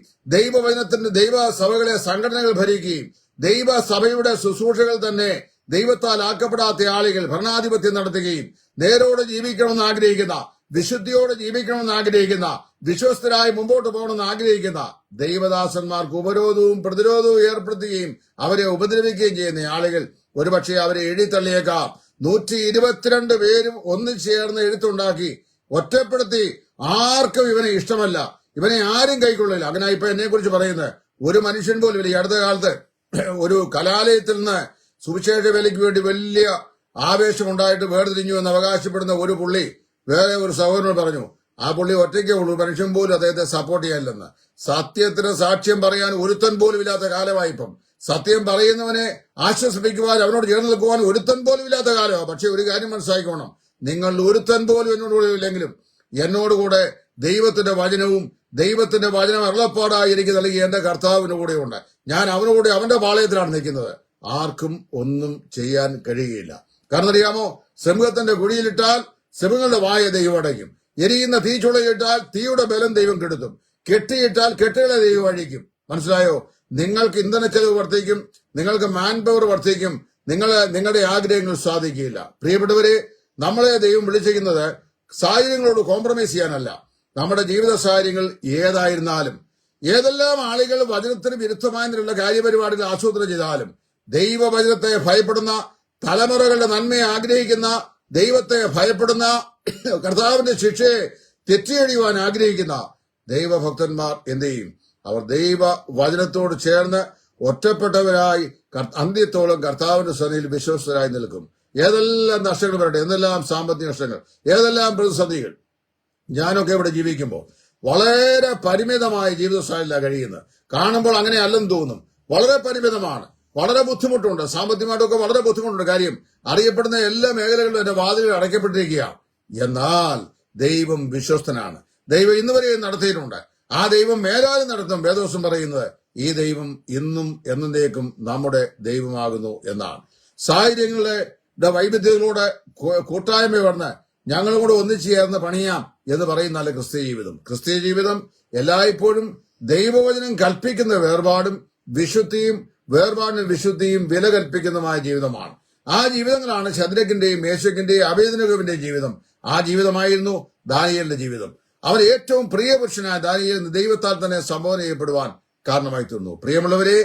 ദൈവസഭകളെ സംഘടനകൾ ഭരിക്കുകയും ദൈവസഭയുടെ ശുശ്രൂഷകൾ തന്നെ ദൈവത്താൽ ആക്കപ്പെടാത്ത ആളുകൾ ഭരണാധിപത്യം നടത്തുകയും നേരോടെ ജീവിക്കണമെന്ന് ആഗ്രഹിക്കുന്ന, വിശുദ്ധിയോടെ ജീവിക്കണമെന്ന് ആഗ്രഹിക്കുന്ന, വിശ്വസ്തരായി മുമ്പോട്ട് പോകണമെന്ന് ആഗ്രഹിക്കുന്ന ദൈവദാസന്മാർക്ക് ഉപരോധവും പ്രതിരോധവും ഏർപ്പെടുത്തുകയും അവരെ ഉപദ്രവിക്കുകയും ചെയ്യുന്ന ആളുകൾ ഒരുപക്ഷെ അവരെ എഴുതിത്തള്ളിയേക്കാം. 122 പേരും ഒന്നിച്ചു ചേർന്ന് എഴുത്തുണ്ടാക്കി ഒറ്റപ്പെടുത്തി ആർക്കും ഇവനെ ഇഷ്ടമല്ല, ഇവനെ ആരും കൈക്കൊള്ളില്ല. അങ്ങനെ ഇപ്പൊ എന്നെ കുറിച്ച് പറയുന്നത് ഒരു മനുഷ്യൻ പോലും ഇല്ല. ഈ അടുത്ത കാലത്ത് ഒരു കലാലയത്തിൽ നിന്ന് സുവിശേഷ വേലയ്ക്ക് വേണ്ടി വലിയ ആവേശമുണ്ടായിട്ട് വേർതിരിഞ്ഞു എന്ന് അവകാശപ്പെടുന്ന ഒരു പുള്ളി വേറെ ഒരു സഹോദരനോട് പറഞ്ഞു, ആ പുള്ളി ഒറ്റയ്ക്കേ ഉള്ളൂ, മനുഷ്യൻ പോലും അദ്ദേഹത്തെ സപ്പോർട്ട് ചെയ്യാനില്ലെന്ന്. സത്യത്തിന് സാക്ഷ്യം പറയാൻ ഒരുത്തൻ പോലും ഇല്ലാത്ത കാലമായിപ്പം. സത്യം പറയുന്നവനെ ആശ്വസിപ്പിക്കുവാൻ, അവനോട് ചേർന്ന് നിൽക്കുവാൻ ഒരുത്തൻ പോലും ഇല്ലാത്ത കാലമാണ്. പക്ഷെ ഒരു കാര്യം മനസ്സിലാക്കണം, നിങ്ങൾ ഒരുത്തൻ പോലും എന്നോട് ഇല്ലെങ്കിലും എന്നോടുകൂടെ ദൈവത്തിന്റെ വചനവും ദൈവത്തിന്റെ വചനം അരുളപ്പാടായി എനിക്ക് നൽകി എന്റെ കർത്താവിന്റെ കൂടെയുണ്ട്. ഞാൻ അവനോട് അവന്റെ പാളയത്തിലാണ് നിൽക്കുന്നത്. ആർക്കും ഒന്നും ചെയ്യാൻ കഴിയുകയില്ല. കാരണം അറിയാമോ, സിംഹത്തിന്റെ കുഴിയിലിട്ടാൽ സിംഹങ്ങളുടെ വായ ദൈവം അടയ്ക്കും. എരിയുന്ന തീച്ചുളയിട്ടാൽ തീയുടെ ബലം ദൈവം കെടുത്തും. കെട്ടിയിട്ടാൽ കെട്ടുകളെ ദൈവം അഴിക്കും. മനസ്സിലായോ? നിങ്ങൾക്ക് ഇന്ധന ചെലവ് വർദ്ധിക്കും, നിങ്ങൾക്ക് മാൻ പവർ വർദ്ധിക്കും, നിങ്ങളുടെ ആഗ്രഹങ്ങൾ സാധിക്കില്ല. പ്രിയപ്പെട്ടവരെ, നമ്മളെ ദൈവം വിളിച്ചിരിക്കുന്നത് സാഹചര്യങ്ങളോട് കോംപ്രമൈസ് ചെയ്യാനല്ല. നമ്മുടെ ജീവിത സാഹചര്യങ്ങൾ ഏതായിരുന്നാലും, ഏതെല്ലാം ആളുകൾ വചനത്തിന് വിരുദ്ധമായിട്ടുള്ള കാര്യപരിപാടികൾ ആസൂത്രണം ചെയ്താലും, ദൈവവചനത്തെ ഭയപ്പെടുന്ന, തലമുറകളുടെ നന്മയെ ആഗ്രഹിക്കുന്ന, ദൈവത്തെ ഭയപ്പെടുന്ന, കർത്താവിന്റെ ശിക്ഷയെ തെറ്റിയടിയുവാൻ ആഗ്രഹിക്കുന്ന ദൈവഭക്തന്മാർ എന്ത് ചെയ്യും? അവർ ദൈവ വചനത്തോട് ചേർന്ന് ഒറ്റപ്പെട്ടവരായി അന്ത്യത്തോളം കർത്താവിന്റെ സന്നിധിയിൽ വിശ്വസ്തരായി നിൽക്കും. ഏതെല്ലാം നഷ്ടങ്ങൾ വരട്ടെ, എന്തെല്ലാം സാമ്പത്തിക നഷ്ടങ്ങൾ, ഏതെല്ലാം പ്രതിസന്ധികൾ. ഞാനൊക്കെ ഇവിടെ ജീവിക്കുമ്പോൾ വളരെ പരിമിതമായ ജീവിത സാഹചര്യത്തിലാണ് കഴിയുന്നത്. കാണുമ്പോൾ അങ്ങനെ അല്ലെന്ന് തോന്നും. വളരെ പരിമിതമാണ്, വളരെ ബുദ്ധിമുട്ടുണ്ട്, സാമ്പത്തികമായിട്ടൊക്കെ വളരെ ബുദ്ധിമുട്ടുണ്ട്. കാര്യം അറിയപ്പെടുന്ന എല്ലാ മേഖലകളിലും എന്റെ വാതിലുകൾ അടയ്ക്കപ്പെട്ടിരിക്കുകയാണ്. എന്നാൽ ദൈവം വിശ്വസ്തനാണ്. ദൈവം ഇന്നുവരെ നടത്തിയിട്ടുണ്ട്. ആ ദൈവം മേലാലും നടത്തും. വേദവസം പറയുന്നത് ഈ ദൈവം ഇന്നും എന്നേക്കും നമ്മുടെ ദൈവമാകുന്നു എന്നാണ്. സാഹചര്യങ്ങളുടെ വൈവിധ്യങ്ങളോട് കൂട്ടായ്മ വന്ന് ഞങ്ങളും കൂടെ ഒന്നിച്ചു ചേർന്ന് പണിയാം എന്ന് പറയുന്നതല്ല ക്രിസ്തീയ ജീവിതം. ക്രിസ്തീയ ജീവിതം എല്ലായ്പ്പോഴും ദൈവവചനം കൽപ്പിക്കുന്ന വേർപാടും വിശുദ്ധിയും വില കൽപ്പിക്കുന്നതുമായ ജീവിതമാണ്. ആ ജീവിതങ്ങളാണ് ശദ്രക്കിന്റെയും മേശക്കിന്റെയും അബേദ്നെഗോവിന്റെയും ജീവിതം. ആ ജീവിതമായിരുന്നു ദാനിയേലിന്റെ ജീവിതം. അവൻ ഏറ്റവും പ്രിയപുരുഷനായ ദാനിയേൽ ദൈവത്താൽ തന്നെ സംബോധന ചെയ്യപ്പെടുവാൻ കാരണമായി തീർന്നു. പ്രിയമുള്ളവരെ,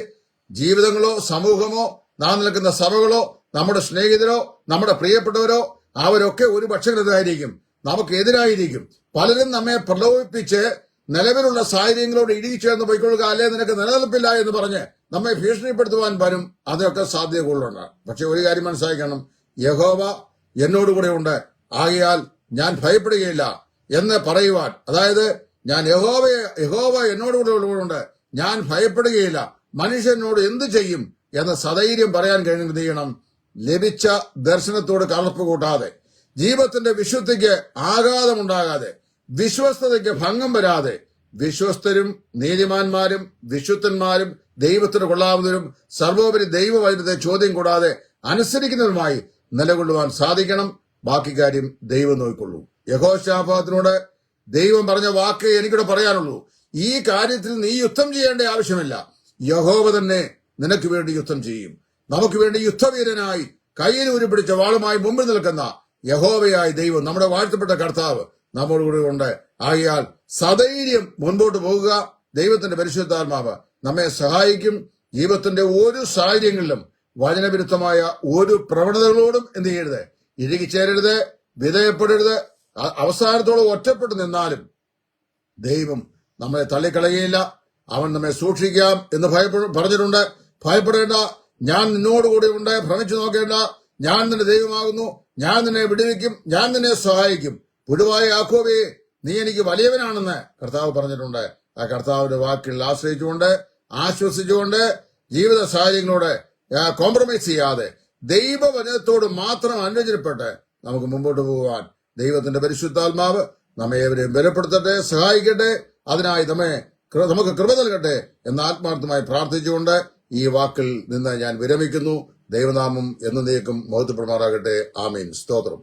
ജീവിതങ്ങളോ സമൂഹമോ നാം നിൽക്കുന്ന സഭകളോ നമ്മുടെ സ്നേഹിതരോ നമ്മുടെ പ്രിയപ്പെട്ടവരോ അവരൊക്കെ ഒരു പക്ഷങ്ങളെതിരായിരിക്കും, നമുക്കെതിരായിരിക്കും. പലരും നമ്മെ പ്രലോഭിപ്പിച്ച് നിലവിലുള്ള സാഹചര്യങ്ങളോട് ഇടിച്ചേർന്ന് പോയിക്കൊള്ളുക, അല്ലെ നിനക്ക് നിലനിൽപ്പില്ല എന്ന് പറഞ്ഞ് നമ്മെ ഭീഷണിപ്പെടുത്തുവാൻ വരും. അതിനൊക്കെ സാധ്യത കൂടുതലുണ്ട്. പക്ഷെ ഒരു കാര്യം മനസ്സിലാക്കണം, യഹോവ എന്നോടുകൂടെ ഉണ്ട്, ആകയാൽ ഞാൻ ഭയപ്പെടുകയില്ല എന്ന് പറയുവാൻ, അതായത് യഹോവ എന്നോടുകൂടെ ഉണ്ട്, ഞാൻ ഭയപ്പെടുകയില്ല, മനുഷ്യനോട് എന്ത് ചെയ്യും എന്ന സധൈര്യം പറയാൻ കഴിയുന്നത് ചെയ്യണം. ലഭിച്ച ദർശനത്തോട് കലർപ്പ് കൂട്ടാതെ, ജീവിതത്തിന്റെ വിശുദ്ധിക്ക് ആഘാതമുണ്ടാകാതെ, വിശ്വസ്തതയ്ക്ക് ഭംഗം വരാതെ, വിശ്വസ്തരും നീതിമാന്മാരും വിശുദ്ധന്മാരും ദൈവത്തിന് കൊള്ളാവുന്നവരും സർവോപരി ദൈവവചനത്തെ ചോദ്യം കൂടാതെ അനുസരിക്കുന്നവരുമായി നിലകൊള്ളുവാൻ സാധിക്കണം. ബാക്കി കാര്യം ദൈവം നോക്കിക്കൊള്ളൂ. യഹോശാഫാത്തിനോട് ദൈവം പറഞ്ഞ വാക്ക് എനിക്കിവിടെ പറയാനുള്ളൂ. ഈ കാര്യത്തിൽ നീ യുദ്ധം ചെയ്യേണ്ട ആവശ്യമില്ല, യഹോവ തന്നെ നിനക്ക് വേണ്ടി യുദ്ധം ചെയ്യും. നമുക്ക് വേണ്ടി യുദ്ധവീരനായി കയ്യിൽ ഉരുപിടിച്ച വാളുമായി മുമ്പിൽ നിൽക്കുന്ന യഹോവയായ ദൈവം, നമ്മുടെ വാഴ്ത്തപ്പെട്ട കർത്താവ് നമ്മോടുകൂടി ഉണ്ട്. ആകയാൽ സധൈര്യം മുൻപോട്ട് പോകുക. ദൈവത്തിന്റെ പരിശുദ്ധാത്മാവ് നമ്മെ സഹായിക്കും. ജീവിതത്തിന്റെ ഒരു സാഹചര്യങ്ങളിലും വചനവിരുദ്ധമായ ഒരു പ്രവണതകളോടും എന്ത് ചെയ്യരുത്, ഇഴുകിച്ചേരരുത്, വിധേയപ്പെടരുത്. അവസാനത്തോളം ഒറ്റപ്പെട്ടു നിന്നാലും ദൈവം നമ്മളെ തള്ളിക്കളയുകയില്ല. അവൻ നമ്മെ സൂക്ഷിക്കാം എന്ന് പറഞ്ഞിട്ടുണ്ട്. ഭയപ്പെടേണ്ട, ഞാൻ നിന്നോടുകൂടി ഉണ്ട്, ഭ്രമിച്ചു നോക്കേണ്ട, ഞാൻ നിന്റെ ദൈവമാകുന്നു, ഞാൻ നിന്നെ വിടുവിക്കും, ഞാൻ നിന്നെ സഹായിക്കും. പുഴുവായ യാക്കോബേ, നീ എനിക്ക് വലിയവനാണെന്ന് കർത്താവ് പറഞ്ഞിട്ടുണ്ട്. ആ കർത്താവിന്റെ വാക്കിൽ ആശ്രയിച്ചുകൊണ്ട് ആശ്വസിച്ചുകൊണ്ട് ജീവിത സാഹചര്യങ്ങളോട് കോംപ്രമൈസ് ചെയ്യാതെ ദൈവവചനത്തോട് മാത്രം അനുരഞ്ജനപ്പെട്ട് നമുക്ക് മുമ്പോട്ട് പോകുവാൻ ദൈവത്തിന്റെ പരിശുദ്ധാത്മാവ് നമ്മെ ഏവരെയും ബലപ്പെടുത്തട്ടെ, സഹായിക്കട്ടെ. അതിനായി നമുക്ക് കൃപ നൽകട്ടെ എന്ന് ആത്മാർത്ഥമായി പ്രാർത്ഥിച്ചുകൊണ്ട് ഈ വാക്കിൽ നിന്ന് ഞാൻ വിരമിക്കുന്നു. ദൈവനാമം എന്നേക്കും മഹത്വപ്പെടുമാറാകട്ടെ. ആമീൻ. സ്തോത്രം.